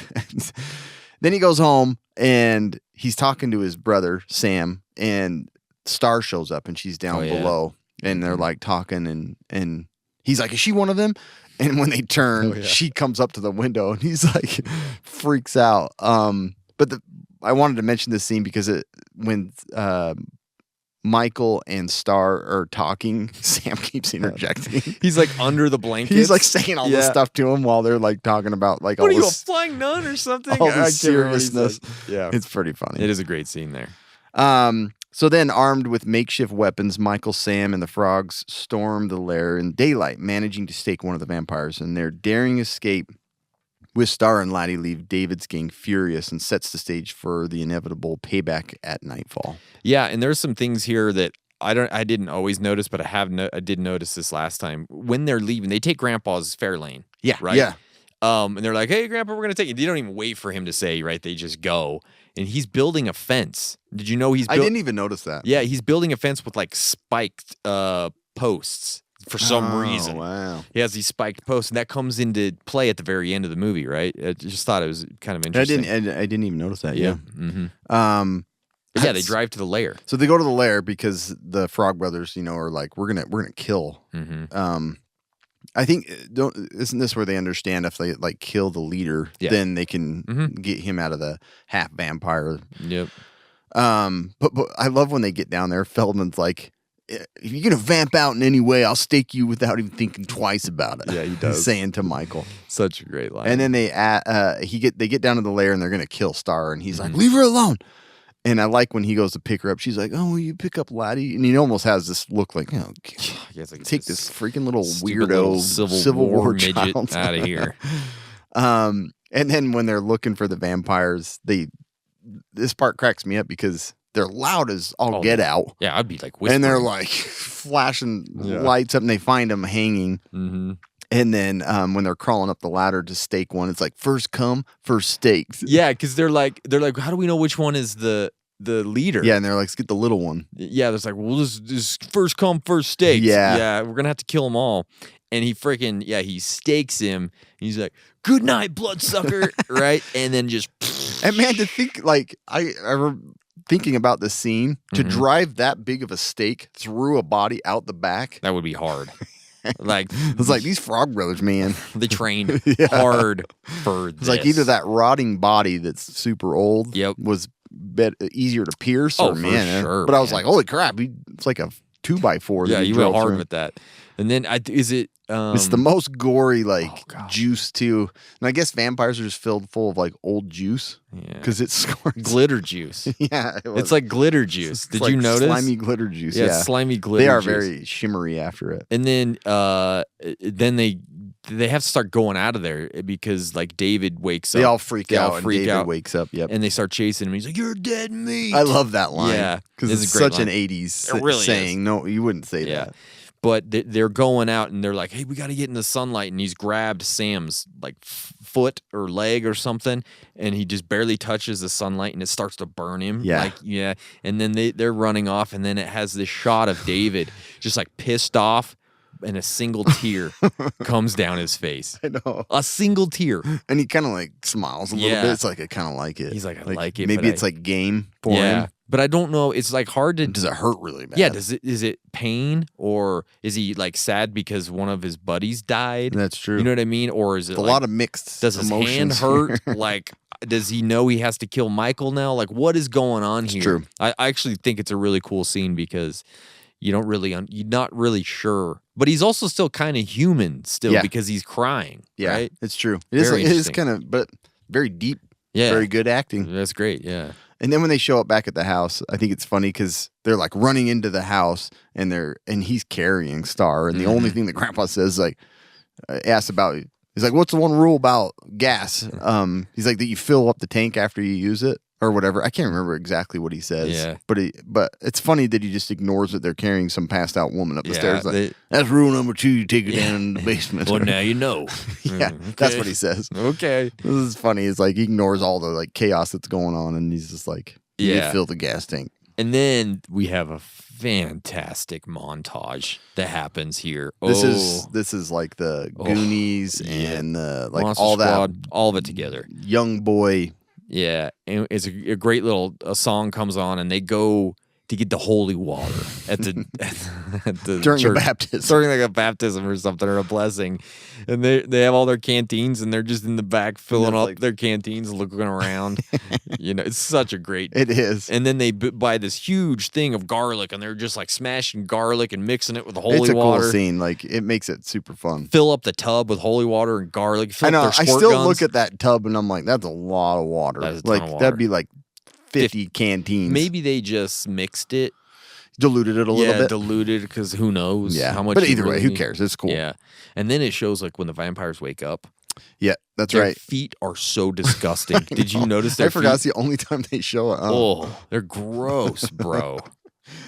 Then he goes home and he's talking to his brother Sam, and Star shows up and she's down below, and they're like talking, and he's like, "Is she one of them?" And when they turn, she comes up to the window, and he's like, freaks out. But I wanted to mention this scene because when Michael and Star are talking, Sam keeps interjecting. He's like under the blankets. He's like saying all this stuff to him while they're like talking about like What all are you, a this, flying nun or something? all I can't this remember what he seriousness. says. Yeah. It's pretty funny. It is a great scene there. So then, armed with makeshift weapons, Michael, Sam, and the frogs storm the lair in daylight, managing to stake one of the vampires. And their daring escape with Star and Laddie leave David's gang furious and sets the stage for the inevitable payback at nightfall. Yeah, and there's some things here that I didn't always notice, but I did notice this last time. When they're leaving, they take Grandpa's Fairlane. Yeah, right. yeah. And they're like, "Hey, Grandpa, we're gonna take you." They don't even wait for him to say, right? They just go, and he's building a fence. Did you know he's? I didn't even notice that. Yeah, he's building a fence with like spiked posts for some reason. Wow. He has these spiked posts, and that comes into play at the very end of the movie, right? I just thought it was kind of interesting. I didn't even notice that. Yeah. Mm-hmm. But yeah, they drive to the lair. So they go to the lair because the Frog Brothers, are like, we're gonna kill. Mm-hmm. I think isn't this where they understand if they like kill the leader, then they can get him out of the half vampire. Yep. But I love when they get down there. Feldman's like, if you're gonna vamp out in any way, I'll stake you without even thinking twice about it. Yeah, he does. Saying to Michael. Such a great line. And then they get down to the lair and they're gonna kill Star, and he's like, leave her alone. And I like when he goes to pick her up. She's like, "Oh, will you pick up Laddie?" And he almost has this look like, "Oh, take this freaking little weirdo Civil War midget child out of here." And then when they're looking for the vampires, this part cracks me up because they're loud as all get out. Yeah, I'd be like whispering. And they're like flashing lights up, and they find him hanging. Mm-hmm. And then when they're crawling up the ladder to stake one, it's like first come, first staked. Yeah, because they're like, how do we know which one is the leader? Yeah, and they're like, let's get the little one. Yeah, there's like, well, this first come, first staked. Yeah, we're gonna have to kill them all. And he freaking he stakes him. He's like, "Good night, bloodsucker," right? And then just and man, to think like I thinking about this scene to drive that big of a stake through a body out the back. That would be hard. Like it's like these Frog Brothers, man. They trained hard for this. It's like either that rotting body that's super old was easier to pierce, or man. Sure, but I was like, holy crap, it's like a 2x4. Yeah, you went hard with that. And then it's the most gory juice too. And I guess vampires are just filled full of like old juice. Yeah, because it's glitter juice. Yeah, it's like glitter juice. Did you notice? Slimy glitter juice. Yeah, slimy glitter. They are juice. very shimmery after it. And then they have to start going out of there because like David wakes up. They all freak out. And David wakes up. Yep. And they start chasing him. He's like, "You're dead meat." I love that line. Yeah, because it's such an '80s saying. Is. No, you wouldn't say that. But they're going out and they're like, "Hey, we got to get in the sunlight." And he's grabbed Sam's like foot or leg or something, and he just barely touches the sunlight, and it starts to burn him. Yeah, And then they're running off, and then it has this shot of David just like pissed off, and a single tear comes down his face. I know, a single tear, and he kind of like smiles a little bit. It's like I kind of like it. He's like, I like it. Maybe it's like game for him. But I don't know. It's like hard to. Does it hurt really bad? Yeah. Is it pain, or is he like sad because one of his buddies died? That's true. You know what I mean? Or is it a lot of mixed? Does his hand hurt? Like, does he know he has to kill Michael now? Like, what is going on here? True. I actually think it's a really cool scene because you're not really sure, but he's also still kind of human still because he's crying. Yeah, right? It's true. It is kind of, but very deep. Yeah, very good acting. That's great. Yeah. And then when they show up back at the house, I think it's funny because they're like running into the house and he's carrying Star. And the only thing that Grandpa says, like, asks about, he's like, "What's the one rule about gas?" He's like, that you fill up the tank after you use it or whatever. I can't remember exactly what he says. Yeah. But it's funny that he just ignores that they're carrying some passed out woman up the stairs. Like, that's rule number 2. You take it down in the basement. Well, now you know. Yeah, that's what he says. Okay. This is funny. It's like he ignores all the like chaos that's going on, and he's just like, you fill the gas tank. And then we have a fantastic montage that happens here. This is like the Goonies and the like Monster all Squad, that, all of it together. Young boy. Yeah, and it's a great little song comes on, and they go to get the holy water at the during church, a baptism, during like a baptism or something or a blessing, and they have all their canteens, and they're just in the back filling up their canteens, looking around. It's such a great. It is. And then they buy this huge thing of garlic, and they're just like smashing garlic and mixing it with the holy water. It's a cool scene. Like it makes it super fun. Fill up the tub with holy water and garlic. I know. I still look at that tub and I'm like, that's a lot of water. That is a ton of water. That'd be like 50 canteens. Maybe they just mixed it. Diluted it a little bit. Diluted because who knows how much. But either way, who cares? It's cool. Yeah. And then it shows like when the vampires wake up. Yeah, that's their right. feet are so disgusting. Did you notice their feet? I forgot it's the only time they show it. Oh, they're gross, bro.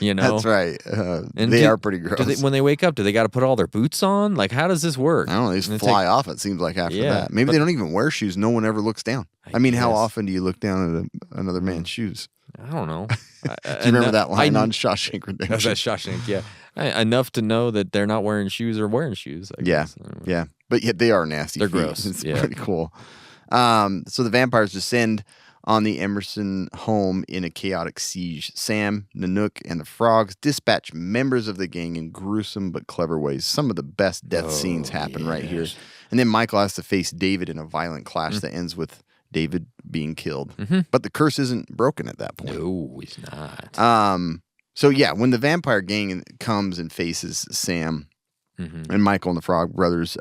That's right. And they are pretty gross. When they wake up, do they got to put all their boots on? Like, how does this work? I don't know. They just fly off, it seems like, after that. Maybe they don't even wear shoes. No one ever looks down. I mean, how often do you look down at another man's shoes? I don't know. Do you remember that line on Shawshank Redemption? That's Shawshank, yeah. Enough to know that they're not wearing shoes or wearing shoes. I Yeah, guess. yeah, but yet they are nasty. They're feet. gross. It's Yeah. pretty cool. So the vampires descend on the Emerson home in a chaotic siege. Sam, Nanook, and the frogs dispatch members of the gang in gruesome but clever ways. Some of the best death scenes happen right here. And then Michael has to face David in a violent clash that ends with David being killed. But the curse isn't broken at that point. No, he's not. So yeah, when the vampire gang comes and faces Sam and Michael and the Frog Brothers,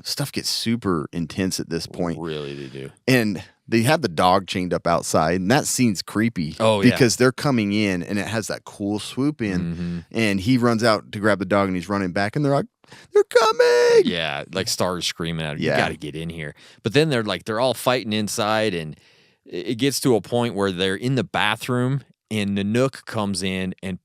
stuff gets super intense at this point. Really, they do. And they have the dog chained up outside, and that scene's creepy. Oh, yeah. Because they're coming in, and it has that cool swoop in, and he runs out to grab the dog, and he's running back, and they're like, "They're coming!" Yeah, like stars screaming at him. Yeah. You got to get in here. But then they're all fighting inside, and it gets to a point where they're in the bathroom, and Nanook comes in and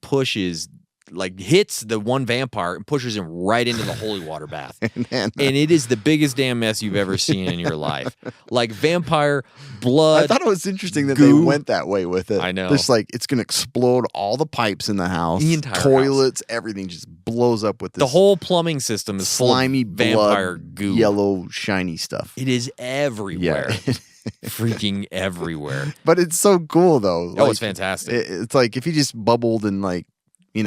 hits the one vampire and pushes him right into the holy water bath. And it is the biggest damn mess you've ever seen in your life. Like vampire blood. I thought it was interesting that goo. they went that way with it. I know. It's like it's gonna explode all the pipes in the house, The entire toilets, everything just blows up with this The whole plumbing system is slimy full of vampire blood, goo. yellow, shiny stuff. It is everywhere. Yeah. Freaking everywhere. But it's so cool though. Oh, it's fantastic. It's like if he just bubbled and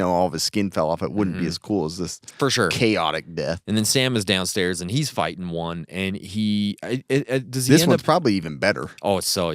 all of his skin fell off, it wouldn't be as cool as this For sure. chaotic death. And then Sam is downstairs and he's fighting one, and does he This end one's up? probably even better. Oh, it's so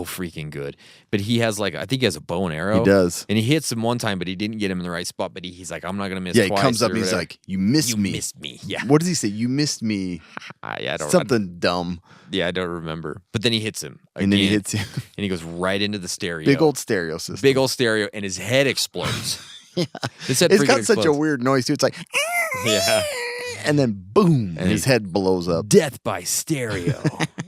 freaking good. But he has I think he has a bow and arrow. He does. And he hits him one time, but he didn't get him in the right spot. But he's like, I'm not gonna miss. Yeah, he twice comes up or and he's whatever. like, "You missed me." You missed me. Yeah. What does he say? You missed me. I don't. Something dumb. I don't remember. But then he hits him. And then he again, hits him. And he goes right into the stereo. Big old stereo system. Big old stereo, and his head explodes. Yeah. His head It's freaking got such a explodes. weird noise too. It's like, Yeah. and then boom, And his head blows up. Death by stereo.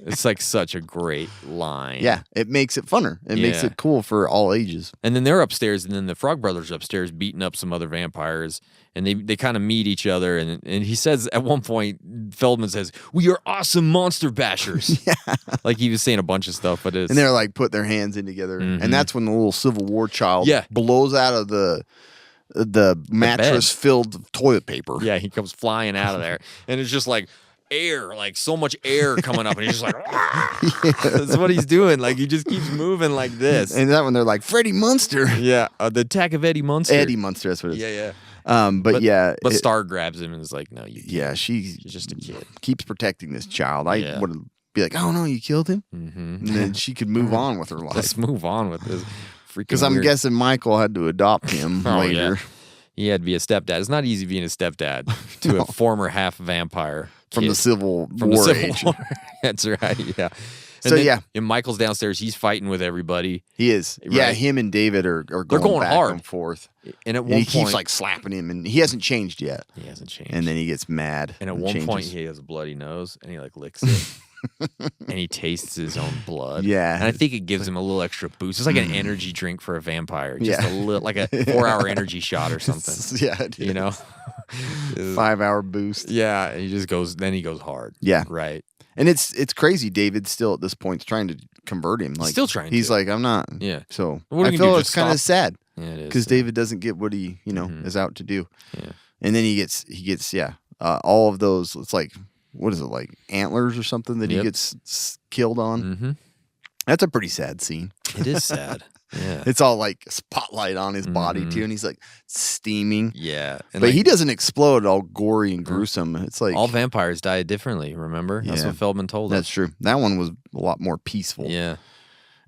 It's like such a great line. Yeah, it makes it funner. It makes Yeah. it cool for all ages. And then they're upstairs, and then the Frog Brothers are upstairs beating up some other vampires, and they kind of meet each other. And he says at one point, Feldman says, "We are awesome monster bashers." Yeah. Like he was saying a bunch of stuff, but it's And they're like put their hands in together, and that's when the little Civil War child Yeah. blows out of the mattress filled with toilet paper. yeah, he comes flying out of there, and it's just like air, like so much air coming up, and he's just like, that's what he's doing. Like he just keeps moving like this. And that one they're like Freddie Munster. Yeah, the attack of Eddie Munster. Eddie Munster, that's what it is. Yeah. But yeah, But Star grabs him and is like, "No, you. yeah, she's just a kid." Keeps protecting this child. I Yeah. would be like, "Oh no, you killed him," and then she could move on with her life. Let's move on with this. Because I'm guessing Michael had to adopt him Oh, later. yeah. He had to be a stepdad. It's not easy being a stepdad to a former half vampire From the kid. Civil From the War Civil age. War. That's right. Yeah. And So, then- yeah. and Michael's downstairs. He's fighting with everybody. He is. Yeah, Right. him and David are going, going back hard. and forth. And at And one he point, keeps like slapping him, and he hasn't changed yet. he hasn't changed. And then he gets mad. And at one changes. point, he has a bloody nose, and he licks it, and he tastes his own blood. Yeah. and I think it gives him a little extra boost. It's like an energy drink for a vampire, just Yeah. a little, like a 4-hour energy shot or something. Yeah, it You is. know? 5-hour boost. Yeah, and he just goes. Then he goes hard. Yeah. right. And it's crazy. David still at this point is trying to convert him. Like Still trying He's to. like, I'm not. Yeah. So What are I you gonna feel do, it's just kind of stop? sad Yeah, it is. because David doesn't get what he is out to do. Yeah. And then he gets all of those. It's like, what is it, like antlers or something that he Yep. gets killed on. Mm-hmm. That's a pretty sad scene. It is sad. Yeah. It's all like spotlight on his body too, and he's like steaming. Yeah. And But like, he doesn't explode all gory and gruesome. It's like all vampires die differently, remember? That's Yeah. what Feldman told that's us. true. That one was a lot more peaceful. Yeah.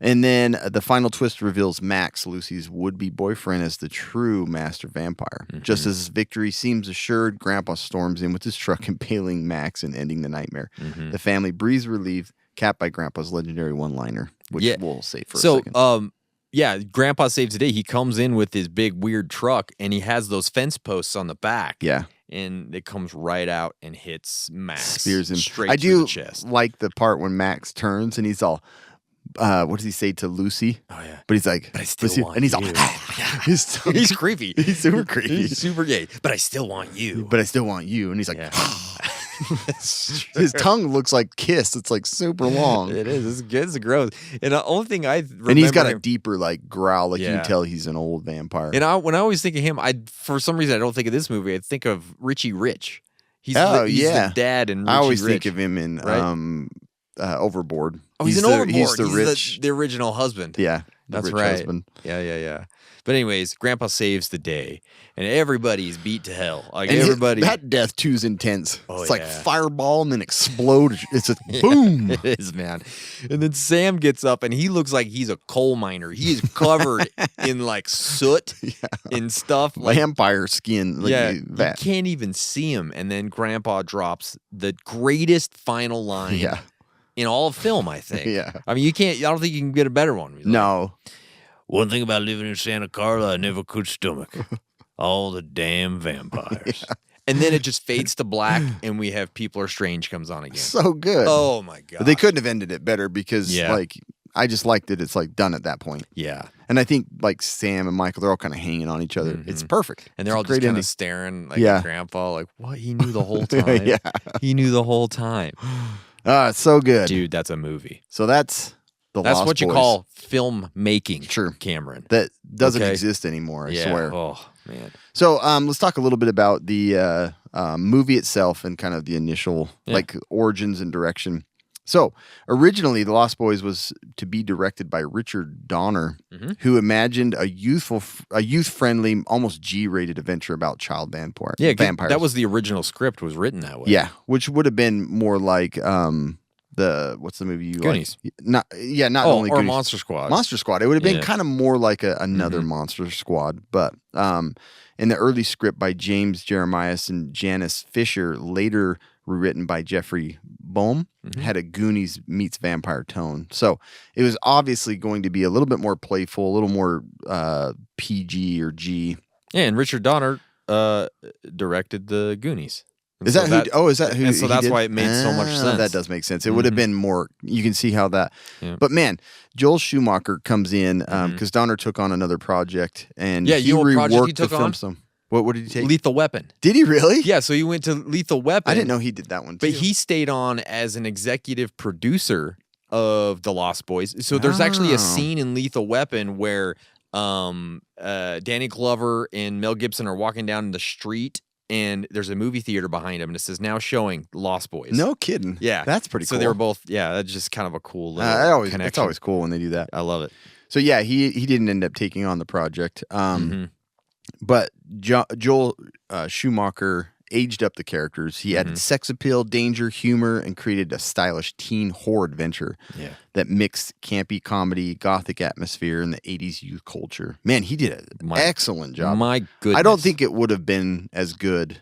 And then the final twist reveals Max, Lucy's would-be boyfriend, as the true master vampire. Just as victory seems assured, Grandpa storms in with his truck, impaling Max and ending the nightmare. The family breathes relief, capped by Grandpa's legendary one-liner, which Yeah. we'll say for a So, second. yeah, Grandpa saves the day. He comes in with his big weird truck, and he has those fence posts on the back. Yeah. And it comes right out and hits Max. Spears him. straight I through do the chest. like the part when Max turns and he's all, what does he say to Lucy? Oh yeah. But he's like, But I still want and he's you. all, he's, so, He's creepy. he's super creepy. He's super gay. But I still want you. But I still want you. And he's like, Yeah. His tongue looks like Kiss. It's like super long. It is. It's good. It's gross. And the only thing I remember, And he's got a deeper like growl. Like you Yeah. can tell he's an old vampire. And when I always think of him, for some reason I don't think of this movie. I think of Richie Rich. He's yeah. the dad in Richie I always Rich. think of him in right? Overboard. Oh, he's an Overboard. He's the rich. the original husband. Yeah, the That's rich right. husband. Yeah. But anyways, Grandpa saves the day, and everybody's beat to hell. Like And everybody. that death too is intense. Oh, it's like yeah. fireball and then explode. It's a boom. It is, man. And then Sam gets up, and he looks like he's a coal miner. He is covered in like soot and stuff. Like, Vampire skin. Like, yeah, you can't even see him. And then Grandpa drops the greatest final line in all of film, I think. Yeah. I mean, I don't think you can get a better one. He's like, No. one thing about living in Santa Carla, I never could stomach. All the damn vampires. And then it just fades to black, and we have People Are Strange comes on again. So good. Oh, my God. But they couldn't have ended it better because, like, I just liked it. It's like done at that point. Yeah. And I think like Sam and Michael, they're all kind of hanging on each other. It's perfect. And they're all just kind of staring like at Grandpa, like, what? He knew the whole time. Yeah. He knew the whole time. It's so good. Dude, that's a movie. So that's That's Lost what you Boys. call film making, Sure. Cameron. That doesn't Okay. exist anymore, I Yeah. swear. Oh, man. So let's talk a little bit about the movie itself and kind of the initial like origins and direction. So originally, The Lost Boys was to be directed by Richard Donner, who imagined a youth-friendly, almost G-rated adventure about child vampires. That was the original script was written that way. Yeah, which would have been more like what's the movie you Goonies. like? Not only or Goonies. Monster Squad. Monster Squad. It would have been Yeah. kind of more like another Monster Squad, but in the early script by James Jeremias and Janice Fisher, later rewritten by Jeffrey Boehm, had a Goonies meets vampire tone. So it was obviously going to be a little bit more playful, a little more PG or G. Yeah, and Richard Donner directed the Goonies. And Is so that who? Is that who? And so he that's did? why it made so much sense. That does make sense. It would have been more. You can see how that. Yeah. But man, Joel Schumacher comes in because Donner took on another project, and Yeah, he you know what project he reworked took the film on? some. What did he take? Lethal Weapon. Did he really? Yeah, so he went to Lethal Weapon. I didn't know he did that one too. But he stayed on as an executive producer of The Lost Boys. So there's actually a scene in Lethal Weapon where Danny Glover and Mel Gibson are walking down the street, and there's a movie theater behind him, and it says now showing Lost Boys. No kidding. Yeah. That's pretty cool. So they were both, that's just kind of a cool little connection. It's always cool when they do that. I love it. So yeah, he didn't end up taking on the project. But Joel Schumacher aged up the characters. He added sex appeal, danger, humor, and created a stylish teen horror adventure that mixed campy comedy, gothic atmosphere, and the 80s youth culture. Man, he did an excellent job. My goodness. I don't think it would have been as good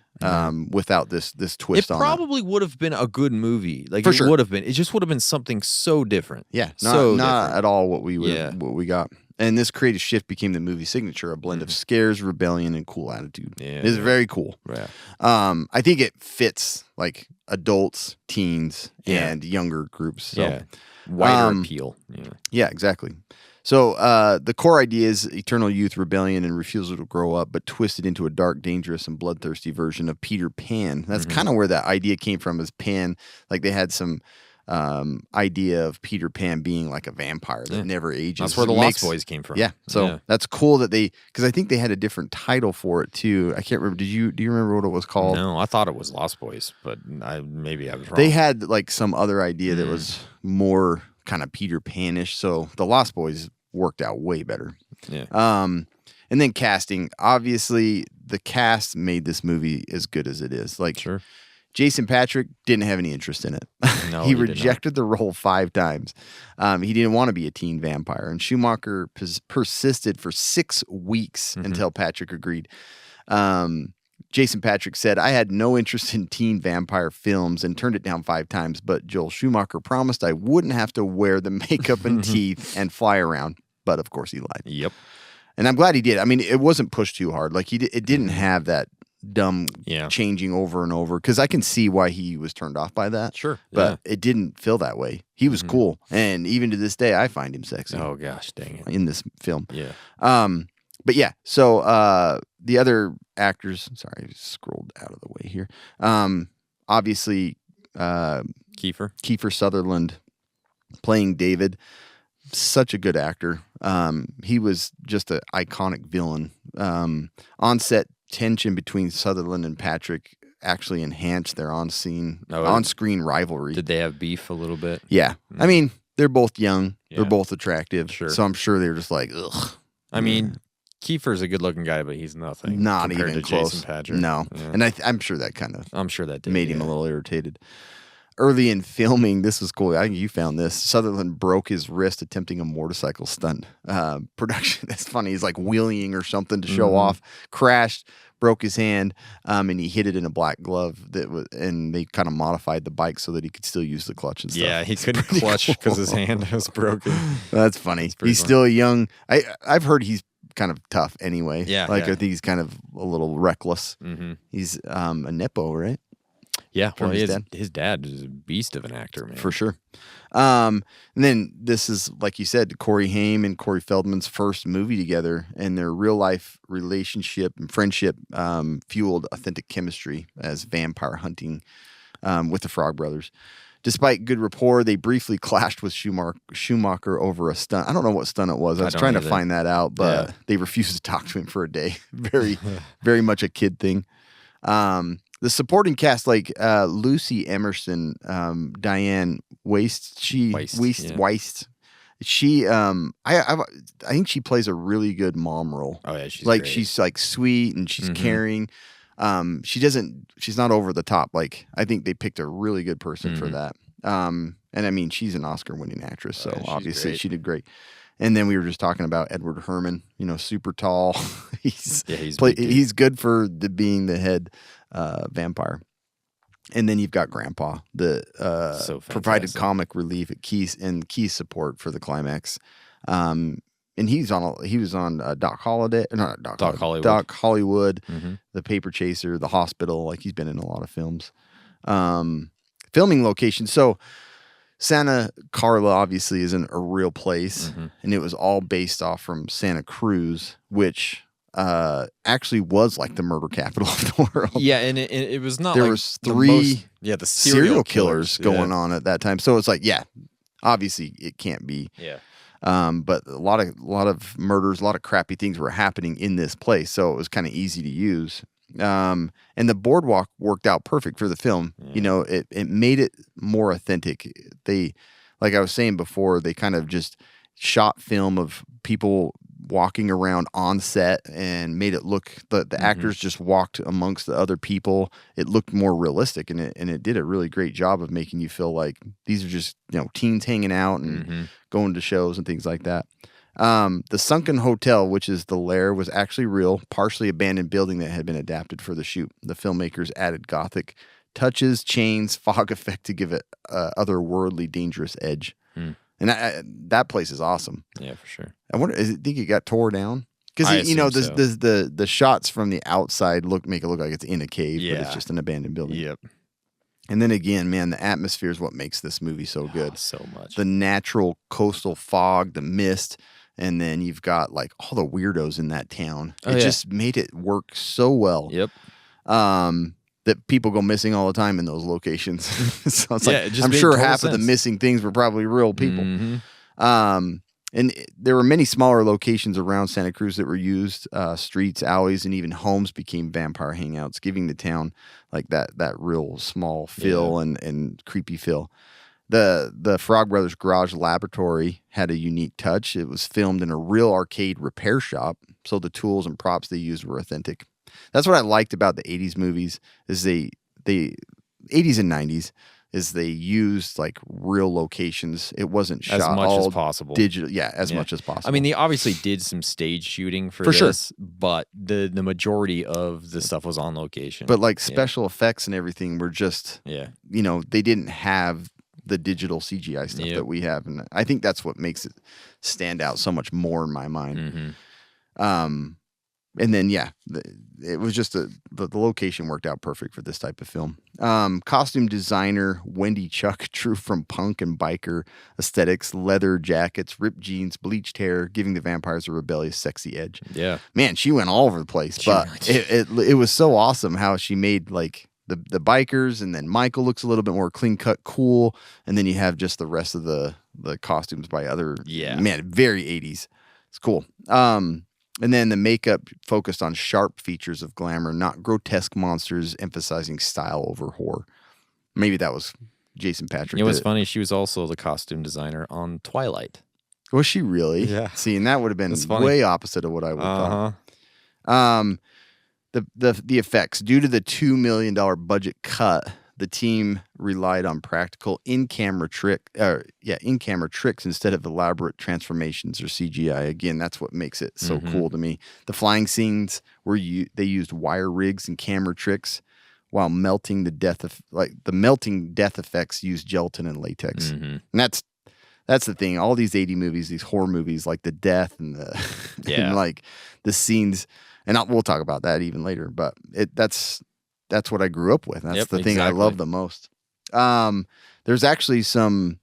without this twist it on probably would have been a good movie. Like For it sure. would have been. It just would have been something so different. Yeah, so not different. at all what we got. And this creative shift became the movie signature, a blend of scares, rebellion, and cool attitude. Yeah, It's very cool. Yeah. I think it fits like adults, teens, Yeah. and younger groups. So, Wider appeal. Yeah. yeah, exactly. So the core idea is eternal youth, rebellion, and refusal to grow up, but twisted into a dark, dangerous, and bloodthirsty version of Peter Pan. That's kind of where that idea came from. Is Pan like they had some idea of Peter Pan being like a vampire that never ages. That's where the Lost Boys came from. Yeah, so that's cool that because I think they had a different title for it too. I can't remember. Do you remember what it was called? No, I thought it was Lost Boys, but maybe I was wrong. They had like some other idea that was more kind of Peter Pan-ish. So the Lost Boys worked out way better. Yeah. And then casting. Obviously, the cast made this movie as good as it is. Like, Sure. Jason Patrick didn't have any interest in it. No, he he did not. rejected the role 5 times. He didn't want to be a teen vampire. And Schumacher persisted for 6 weeks until Patrick agreed. Jason Patrick said, I had no interest in teen vampire films and turned it down 5 times, but Joel Schumacher promised I wouldn't have to wear the makeup and teeth and fly around. But of course he lied. Yep. And I'm glad he did. I mean, it wasn't pushed too hard. Like it didn't have that dumb changing over and over, because I can see why he was turned off by that. Sure. But it didn't feel that way. He was cool. And even to this day, I find him sexy Oh gosh, dang it. in this film. Yeah. But yeah, so the other actors, sorry, I just scrolled out of the way here. Obviously, Kiefer Sutherland playing David. Such a good actor. He was just an iconic villain. On-set tension between Sutherland and Patrick actually enhanced their on-screen rivalry. Did they have beef a little bit? Yeah. I mean, they're both young. Yeah. They're both attractive. Sure. So I'm sure they were just like, ugh. I mean, Kiefer's a good-looking guy, but he's nothing. Not compared even to close. Jason Patrick. No. Yeah. And I'm sure that kind of I'm sure that did, made him a little irritated. Early in filming, this was cool. I think you found this. Sutherland broke his wrist attempting a motorcycle stunt. Production, it's funny. He's like wheeling or something to show off. Crashed, broke his hand, and he hit it in a black glove. And they kind of modified the bike so that he could still use the clutch and stuff. Yeah, he couldn't clutch because his hand was broken. That's funny. He's funny. still young. I've heard he's kind of tough anyway. Yeah, like yeah. I think he's kind of a little reckless. Mm-hmm. He's a nepo, right? Yeah, well, his his dad is a beast of an actor, man. For sure. And then this is, like you said, Corey Haim and Corey Feldman's first movie together, and their real life relationship and friendship fueled authentic chemistry as vampire hunting with the Frog Brothers. Despite good rapport, they briefly clashed with Schumacher over a stunt. I don't know what stunt it was. I was trying to find that out, but they refused to talk to him for a day. Very, very much a kid thing. The supporting cast, like Lucy Emerson, Diane Weist, she, I think she plays a really good mom role. Oh yeah, she's like great. she's like sweet and she's caring. She's not over the top. Like I think they picked a really good person for that. And I mean, she's an Oscar-winning actress, so she's obviously great. she did great. And then we were just talking about Edward Herrmann, super tall. he's good for being the head vampire. And then you've got Grandpa, the provided comic relief at key support for the climax. And he was on Doc Holliday, not Doc Hollywood. Doc Hollywood, The Paper Chaser, The Hospital. Like he's been in a lot of films. Filming location. So Santa Carla obviously isn't a real place, and it was all based off from Santa Cruz, which actually was like the murder capital of the world. Yeah, and it was not. There like was three the serial killers going on at that time. So it's like, yeah, obviously it can't be. Yeah. But a lot of murders, a lot of crappy things were happening in this place, so it was kind of easy to use. And the boardwalk worked out perfect for the film. Yeah. It made it more authentic. They, like I was saying before, they kind of just shot film of people walking around on set and made it look, the actors just walked amongst the other people. It looked more realistic, and it did a really great job of making you feel like these are just teens hanging out and going to shows and things like that. The sunken hotel, which is the lair, was actually real, partially abandoned building that had been adapted for the shoot. The filmmakers added gothic touches, chains, fog effect to give it otherworldly, dangerous edge. And that place is awesome. Yeah, for sure. I wonder, think it got tore down? Because so. the shots from the outside make it look like it's in a cave, but it's Yeah. just an abandoned building. Yep. And then again, man, the atmosphere is what makes this movie so good. So much. The natural coastal fog, the mist, and then you've got like all the weirdos in that town. It just made it work so well. Yep. That people go missing all the time in those locations. So it's it just I'm made sure total half of the sense. missing things were probably real people. And there were many smaller locations around Santa Cruz that were used. Streets, alleys, and even homes became vampire hangouts, giving the town like that real small feel and creepy feel. The Frog Brothers Garage Laboratory had a unique touch. It was filmed in a real arcade repair shop, so the tools and props they used were authentic. That's what I liked about the 80s movies, is the 80s and 90s, is they used like real locations. It wasn't shot As much all as possible. digital. Yeah, as much as possible. I mean, they obviously did some stage shooting for sure. this, but the majority of the stuff was on location. But like special effects and everything were just, they didn't have the digital CGI stuff that we have. And I think that's what makes it stand out so much more in my mind. And then, it was just the location worked out perfect for this type of film. Costume designer Wendy Chuck drew from punk and biker aesthetics, leather jackets, ripped jeans, bleached hair, giving the vampires a rebellious, sexy edge. Yeah. Man, she went all over the place, but it was so awesome how she made like the bikers, and then Michael looks a little bit more clean cut, cool, and then you have just the rest of the costumes by other man, very 80s. It's cool. And then the makeup focused on sharp features of glamour, not grotesque monsters, emphasizing style over horror. Maybe that was Jason Patrick. It was funny. She was also the costume designer on Twilight. Was she really? Yeah. See, and that would have been way opposite of what I would have thought. The effects. Due to the $2 million budget cut, the team relied on practical in-camera tricks instead of elaborate transformations or CGI. Again, that's what makes it so cool to me. The flying scenes they used wire rigs and camera tricks, while melting death effects used gelatin and latex. And that's the thing. All these 80 movies, these horror movies, like the death and the and like the scenes, and we'll talk about that even later. But that's what I grew up with. That's the thing I love the most. There's actually some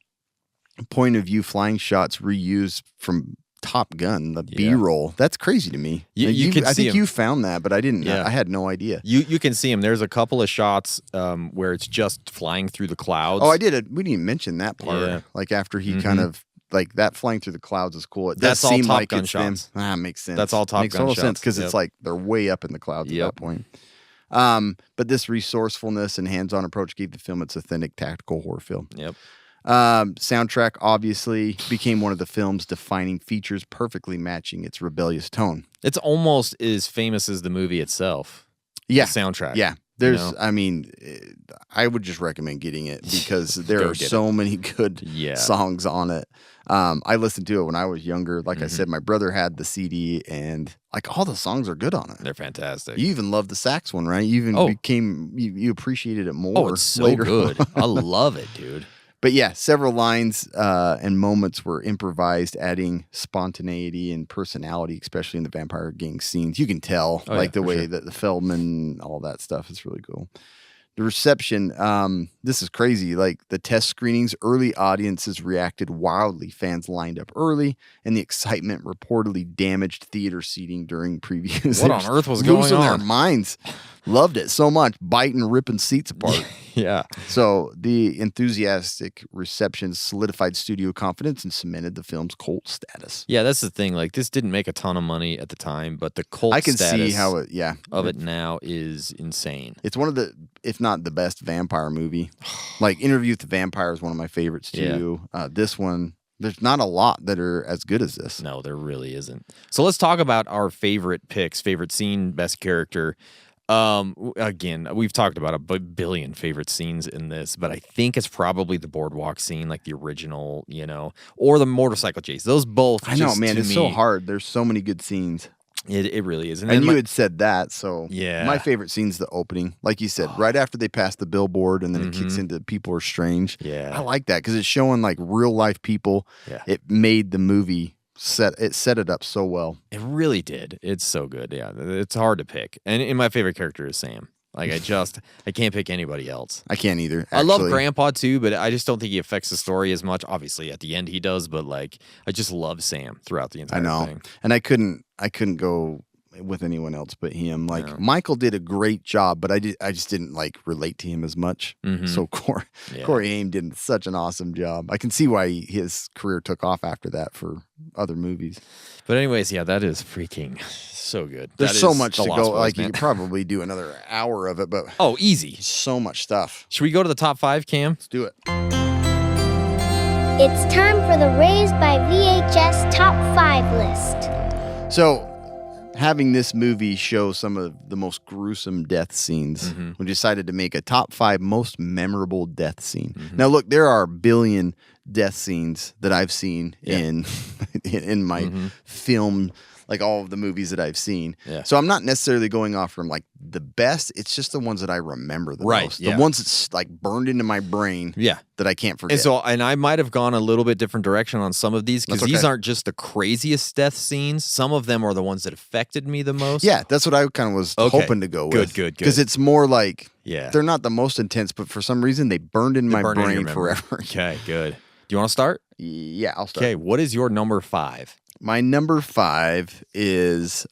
point of view flying shots reused from Top Gun, the B-roll. That's crazy to me. I think you found that, but I didn't. I had no idea. You can see him. There's a couple of shots where it's just flying through the clouds. Oh, I did. We didn't mention that part. Yeah. Like after he kind of like that flying through the clouds is cool. It does seem like it's them. Makes sense. That's all Top Gun shots. Makes total sense because it's like they're way up in the clouds at that point. But this resourcefulness and hands-on approach gave the film its authentic tactical horror feel. Yep. Soundtrack obviously became one of the film's defining features, perfectly matching its rebellious tone. It's almost as famous as the movie itself. Yeah. The soundtrack. Yeah. There's, I mean, I would just recommend getting it because there are so many good songs on it. I listened to it when I was younger. Like I said, my brother had the CD, and like all the songs are good on it. They're fantastic. You even loved the sax one, right? You even you appreciated it more. Oh, it's so good. I love it, dude. But yeah, several lines and moments were improvised, adding spontaneity and personality, especially in the vampire gang scenes. You can tell, the way that the Feldman, all that stuff is really cool. The reception, this is crazy. Like the test screenings, early audiences reacted wildly. Fans lined up early, and the excitement reportedly damaged theater seating during previews. What on earth was going on? Losing their minds. Loved it so much, biting, ripping seats apart. Yeah. So the enthusiastic reception solidified studio confidence and cemented the film's cult status. Yeah, that's the thing. Like, this didn't make a ton of money at the time, but the cult I can status see how it now is insane. It's one of the, if not the best vampire movie. Like Interview with the Vampire is one of my favorites too. This one, there's not a lot that are as good as this. No, there really isn't. So let's talk about our favorite picks, favorite scene, best character. Again, we've talked about a billion favorite scenes in this, but I think it's probably the boardwalk scene, like the original, or the motorcycle chase. Those both. I know, man. It's so hard. There's so many good scenes. It really is. And you had said that, so yeah. My favorite scene's the opening. Like you said, right after they pass the billboard and then it kicks into People Are Strange. Yeah. I like that because it's showing like real life people. Yeah. It made the movie set it up so well. It really did. It's so good. Yeah. It's hard to pick. And my favorite character is Sam. Like I can't pick anybody else. I can't either. Actually. I love Grandpa too, but I just don't think he affects the story as much. Obviously, at the end he does, but like I just love Sam throughout the entire thing. And I couldn't go with anyone else but him. Like Michael did a great job, but I just didn't like relate to him as much. So Corey Haim did such an awesome job. I can see why his career took off after that for other movies. But anyways, yeah, that is freaking so good. There's so much to go. Like you could probably do another hour of it, but easy. So much stuff. Should we go to the top 5, Cam? Let's do it. It's time for the Raised by VHS Top 5 list. So, having this movie show some of the most gruesome death scenes, we decided to make a top 5 most memorable death scene. Now, look, there are a billion death scenes that I've seen in my film, like all of the movies that I've seen. Yeah. So I'm not necessarily going off from like the best. It's just the ones that I remember the most. The ones that's like burned into my brain that I can't forget. And I might have gone a little bit different direction on some of these because these aren't just the craziest death scenes. Some of them are the ones that affected me the most. Yeah, that's what I kind of was hoping to go with. Good. Because it's more like, they're not the most intense, but for some reason they burned in my brain forever. Okay, good. Do you want to start? Yeah, I'll start. Okay, what is your number 5? My number 5 is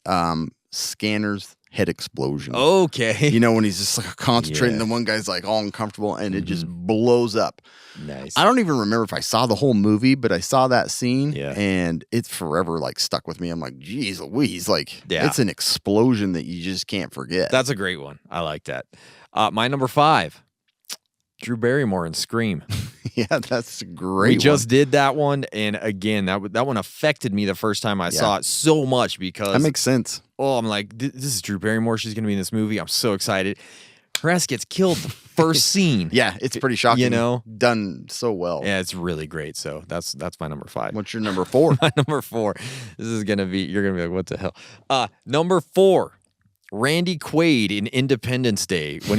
Scanner's head explosion. Okay. You know, when he's just like concentrating, Yeah. the one guy's like all uncomfortable and it just blows up. Nice. I don't even remember if I saw the whole movie, but I saw that scene Yeah. and it's forever like stuck with me. I'm like, geez Louise, like Yeah. it's an explosion that you just can't forget. That's a great one. I like that. My number 5, Drew Barrymore in Scream. Yeah, that's a great. We one. just did that one, and again, that one affected me the first time I saw it so much because That makes sense. I'm like, this is Drew Barrymore. She's gonna be in this movie. I'm so excited. Her ass gets killed the first scene. Yeah, it's pretty shocking. You know, done so well. yeah, it's really great. So that's my number 5. What's your number 4? My number 4. This is gonna be. You're gonna be like, what the hell? Number 4. Randy Quaid in Independence Day when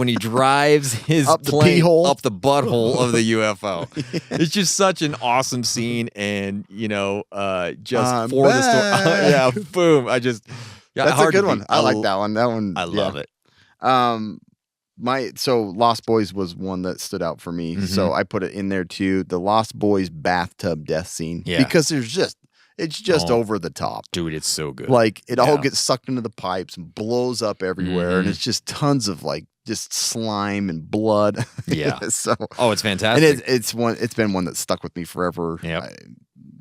he drives his Up the plane pee hole? up the butthole of the UFO. It's just such an awesome scene, and just I'm for the story. back. Yeah, boom! That's a hard good to one. beat. I like that one. That one. I love it. So Lost Boys was one that stood out for me. Mm-hmm. So I put it in there too. The Lost Boys bathtub death scene. Yeah. Because it's just over the top. Dude, it's so good. Like it all Yeah. gets sucked into the pipes and blows up everywhere, and Mhm. it's just tons of like just slime and blood. Yeah. So Oh, it's and fantastic. it's been one that stuck with me forever. Yep.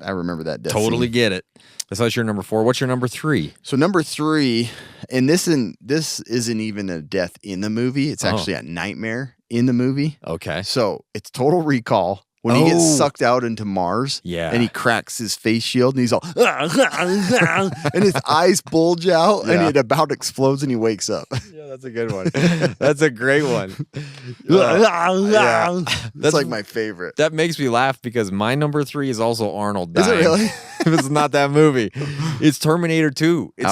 I remember that death Totally scene. get it. That's your number 4. What's your number 3? So number 3, and this isn't even a death in the movie. It's actually a nightmare in the movie. Okay. So it's Total Recall when he gets sucked out into Mars. Yeah. And he cracks his face shield and he's all and his eyes bulge out and Yeah. it about explodes and he wakes up. Yeah, that's a good one. That's a great one. That's That's like my favorite. That makes me laugh because my number 3 is also Arnold Is it dying. really? It's not that movie. It's Terminator 2. It's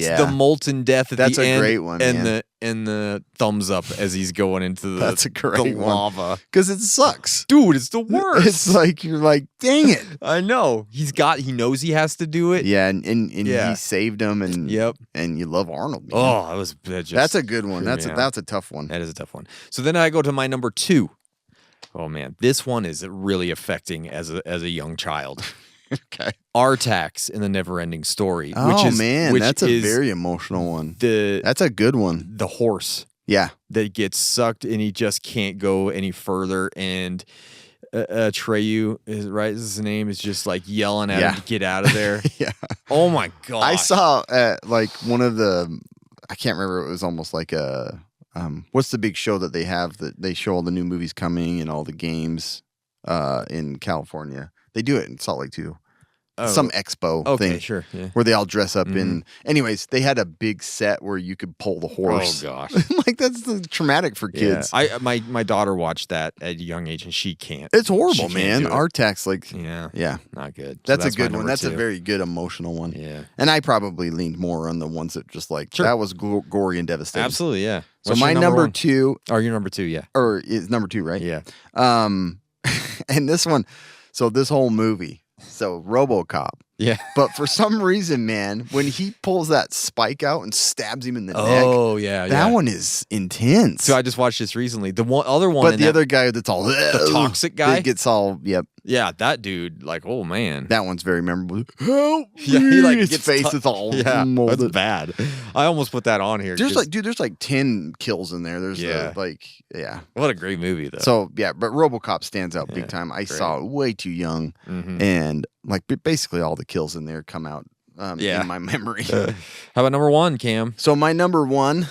yeah. the molten death at That's the a end. great one, And man. the thumbs up as he's going into the, That's a great the one. lava. Because it sucks. Dude, it's the worst. It's like you're like, dang it. I know. He knows he has to do it. Yeah, and Yeah. he saved him and Yep. and you love Arnold. Man. Oh, that's a good one. freaked me out. That's a tough one. That is a tough one. So then I go to my number 2. Oh man, this one is really affecting as a young child. Okay. Artax in the Neverending Story. Oh which is, man, which that's a is very emotional one. the That's a good one. the horse Yeah. that gets sucked and he just can't go any further. And Treyu is right. Is his name is just like yelling at him to get out of there. Yeah. Oh my god! I saw like one of the, I can't remember. It was almost like a, what's the big show that they have that they show all the new movies coming and all the games in California. They do it in Salt Lake too. Some expo Okay, thing. sure. Yeah. Where they all dress up in. Anyways, they had a big set where you could pull the horse. Oh gosh. Like that's traumatic for kids. Yeah. My daughter watched that at a young age and she can't. It's horrible, She can't man. do it. Artax, like, Yeah. Not good. So that's a my good one. number That's a 2. very good emotional one. Yeah. And I probably leaned more on the ones that just like Sure. that was gory and devastating. Absolutely. Yeah. So What's my your number one? 2, Oh, your number 2. Yeah. or is number 2, right? Yeah. And this one, so this whole movie, so RoboCop. Yeah. But for some reason, man, when he pulls that spike out and stabs him in the neck, Oh yeah. that yeah. one is intense. So I just watched this recently. The other one. but in the that- other guy that's all the toxic guy? that gets all Yeah, that dude. Like, oh man. that one's very memorable. Help Yeah, me! he like His gets face tou- is all Yeah, molded. that's bad. I almost put that on here. There's 'cause- there's like 10 kills in there. There's Yeah. yeah. what a great movie though. So yeah, but RoboCop stands out Yeah, big time. I great. saw it way too young, Mhm. and like basically all the kills in there come out Yeah. in my memory. How about number 1, Cam? So my number one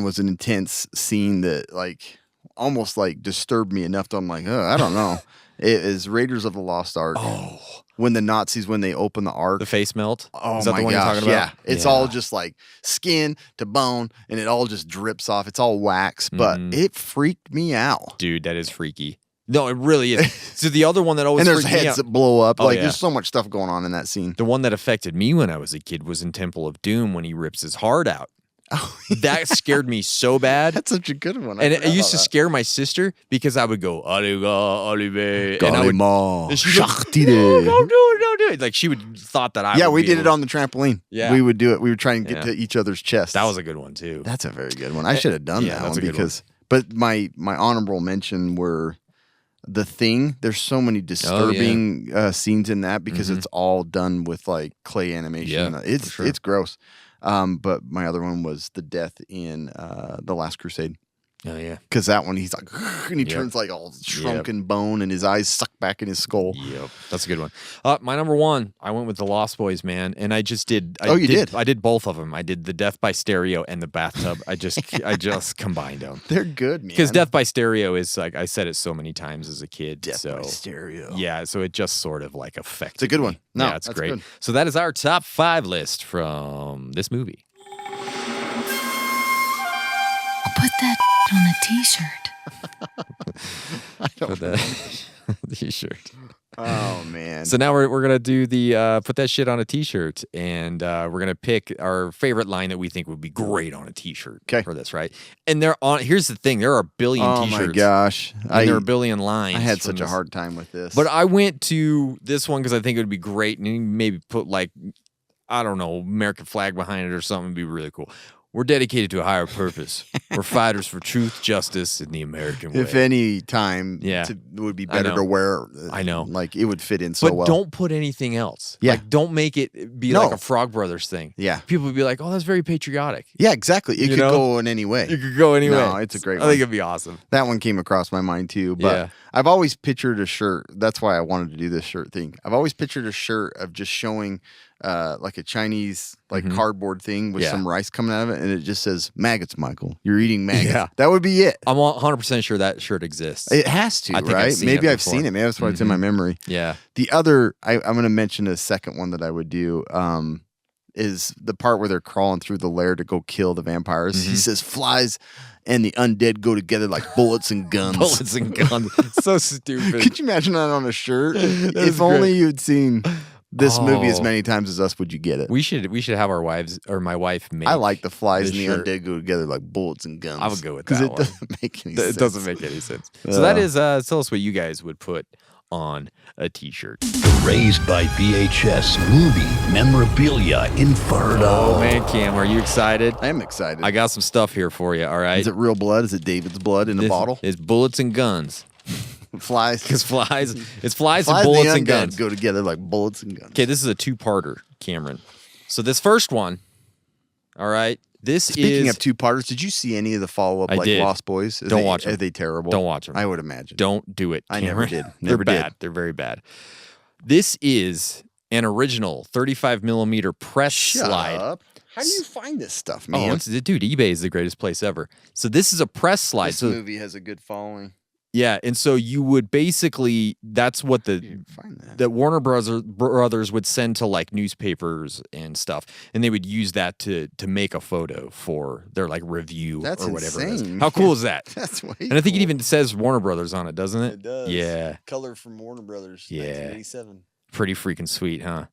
was an intense scene that like almost like disturbed me enough that I'm like, I don't know. It is Raiders of the Lost Ark. Oh, When the Nazis, when they open the Ark. the face melt. Oh Is that my the one gosh, you're talking about? yeah. It's all just like skin to bone and it all just drips off. It's all wax, but Mhm. it freaked me out. Dude, that is freaky. No, it really is. So the other one that always And there's freaked me heads out, that blow up. Oh, Like yeah. there's so much stuff going on in that scene. the one that affected me when I was a kid was in Temple of Doom when he rips his heart out. Oh, That scared me so bad. that's such a good one. I And it forgot used to about scare my sister because I would go, Aliga, Olive. that. And I would, Galima, and she would, Shaktide. "No, don't do it, don't do it. Like she would thought that I Yeah, would we be did it able on the trampoline. Yeah. We would do it. We would try and get Yeah. to each other's chests. That was a good one too. That's a very good one. I should have done yeah, that that's one a good because. But my honorable mention were The Thing. There's so many disturbing scenes in that because it's all done with like clay animation. Yeah, It's for sure. it's gross. But my other one was the death in The Last Crusade. Oh yeah. Because that one, he's like, and he turns like all shrunken bone, and his eyes suck back in his skull. Yep, that's a good one. My number one, I went with The Lost Boys, man, and I just did. You did? I did both of them. I did the Death by Stereo and the Bathtub. I just combined them. They're good, man. Because Death by Stereo is like I said it so many times as a kid. Death by Stereo. Yeah, so it just sort of like affected. It's a good me. one. No, yeah, it's that's great. good. So that is our top 5 list from this movie. I'll put that on a t-shirt. Put that t-shirt. Oh man. So now we're gonna do the put that shit on a t-shirt, and we're gonna pick our favorite line that we think would be great on a t-shirt for this, right? And here's the thing: there are a billion t-shirts. Oh my gosh! And there are a billion lines. I had such a hard time with this, but I went to this one because I think it would be great, and maybe put like, I don't know, American flag behind it or something would be really cool. We're dedicated to a higher purpose. We're fighters for truth, justice, and the American way. If any time, it would be better to wear. I know, like it would fit in so well. But don't put anything else. Yeah, like don't make it be like a Frog Brothers thing. Yeah, people would be like, "Oh, that's very patriotic." Yeah, exactly. It could go in any way. It could go anyway. No, it's a great one. I think it'd be awesome. That one came across my mind too. But I've always pictured a shirt. That's why I wanted to do this shirt thing. I've always pictured a shirt of just showing like a Chinese cardboard thing with some rice coming out of it, and it just says maggots, Michael. You're eating maggots. Yeah. That would be it. I'm 100% sure that shirt exists. It has to, right? Maybe I've seen it. Maybe that's why it's in my memory. Yeah. The other, I'm going to mention a second one that I would do. Is the part where they're crawling through the lair to go kill the vampires. He says flies and the undead go together like bullets and guns. Bullets and guns. So stupid. Could you imagine that on a shirt? If only you'd seen this movie as many times as us, would you get it? We should have our wives or my wife make. I like the flies and the undead go together like bullets and guns. I would go with that because it doesn't make any sense. It doesn't make any sense. So that is tell us what you guys would put on a t-shirt. The Raised by VHS movie memorabilia inferno. Oh man, Cam, are you excited? I am excited. I got some stuff here for you. All right. Is it real blood? Is it David's blood in a bottle? It's bullets and guns. Flies. Because it's flies and bullets and guns go together like bullets and guns. Okay, this is a 2-parter, Cameron. So this first one, all right. Speaking of 2-parters, did you see any of the follow-up Lost Boys? Don't watch them. Are they terrible? Don't watch them. I would imagine. Don't do it, I Cameron. never did. They're bad. They're very bad. This is an original 35mm press slide. Up. How do you find this stuff, man? Dude, eBay is the greatest place ever. So this is a press slide. This movie has a good following. Yeah, and so you would basically, that's what the Warner Brothers would send to like newspapers and stuff, and they would use that to make a photo for their like review or whatever it is. How cool is that? That's way And I think it even says Warner Brothers on it, doesn't it? It does. Yeah. Color from Warner Brothers, yeah. 1987. Pretty freaking sweet, huh?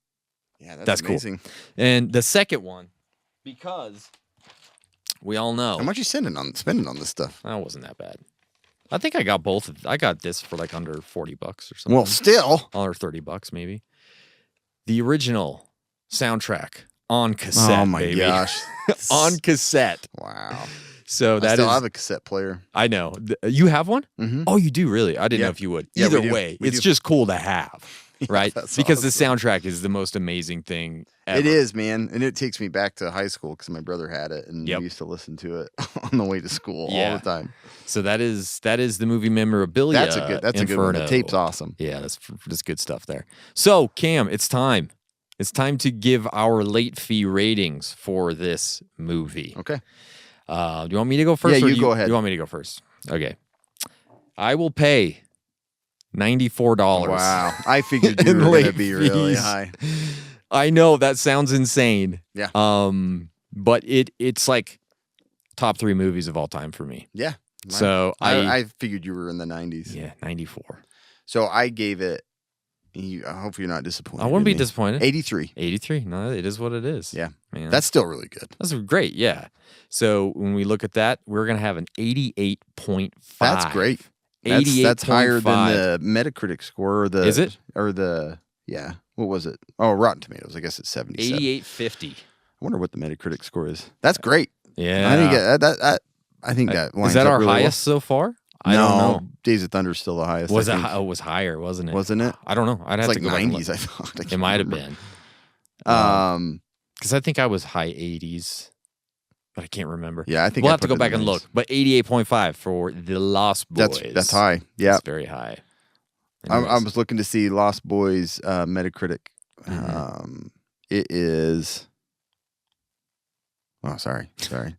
Yeah, that's amazing. Cool. And the second one, because we all know. How much you spending on this stuff? That wasn't that bad. I think I got both. I got this for like under $40 or something. Well, still under $30 maybe. The original soundtrack on cassette. Oh my baby. gosh, on cassette. Wow. So I still have a cassette player. I know. You have one? Mm-hmm. Oh, you do really? I didn't know if you would. Either way, it's just cool to have. Right? Because the soundtrack is the most amazing thing ever. It is, man. And it takes me back to high school because my brother had it and we used to listen to it on the way to school all the time. So that is the movie memorabilia. That's a good one. The tape's awesome. Yeah, that's good stuff there. So, Cam, it's time. It's time to give our late fee ratings for this movie. Okay. Do you want me to go first? Yeah, you go ahead. You want me to go first? Okay. I will pay $94. Wow. I figured you were going to be really high. I know that sounds insane. Yeah. But it's like top 3 movies of all time for me. Yeah. So I figured you were in the 90s. Yeah, 94. So I gave it, I hope you're not disappointed. I wouldn't be disappointed. 83. 83. No, it is what it is. Yeah. Man. That's still really good. That's great. Yeah. So when we look at that, we're going to have an 88.5. That's great. That's higher than the Metacritic score or the Is it? Or the what was it? Oh, Rotten Tomatoes. I guess it's 77. 88.50. I wonder what the Metacritic score is. That's great. Yeah. I think I think that is that our highest so far? I don't know. Days of Thunder is still the highest. Was it? It was higher, wasn't it? Wasn't it? I don't know. I'd have it's to like go 90s. I thought it might have been. Because I think I was high 80s, but I can't remember. Yeah, I think we'll I have to put go it back in and the look. But 88.5 for The Lost Boys. That's high. Yeah. That's very high. I Anyways. was looking to see Lost Boys Metacritic. It is. Oh, sorry.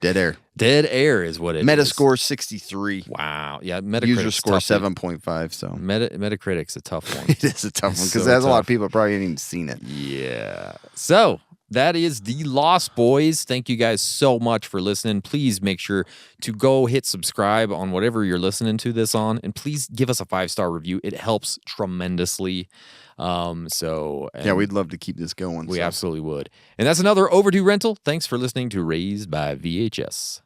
Dead Air. Dead Air is what it is. Metascore 63. Wow. Yeah, Metacritic. User score 7.5. So Metacritic's a tough one. it is a tough one because So there's a lot tough. of people that probably ain't even seen it. Yeah. So that is The Lost Boys. Thank you guys so much for listening. Please make sure to go hit subscribe on whatever you're listening to this on, and please give us a 5-star review. It helps tremendously. Yeah, we'd love to keep this going. We absolutely would. And that's another overdue rental. Thanks for listening to Raised by VHS.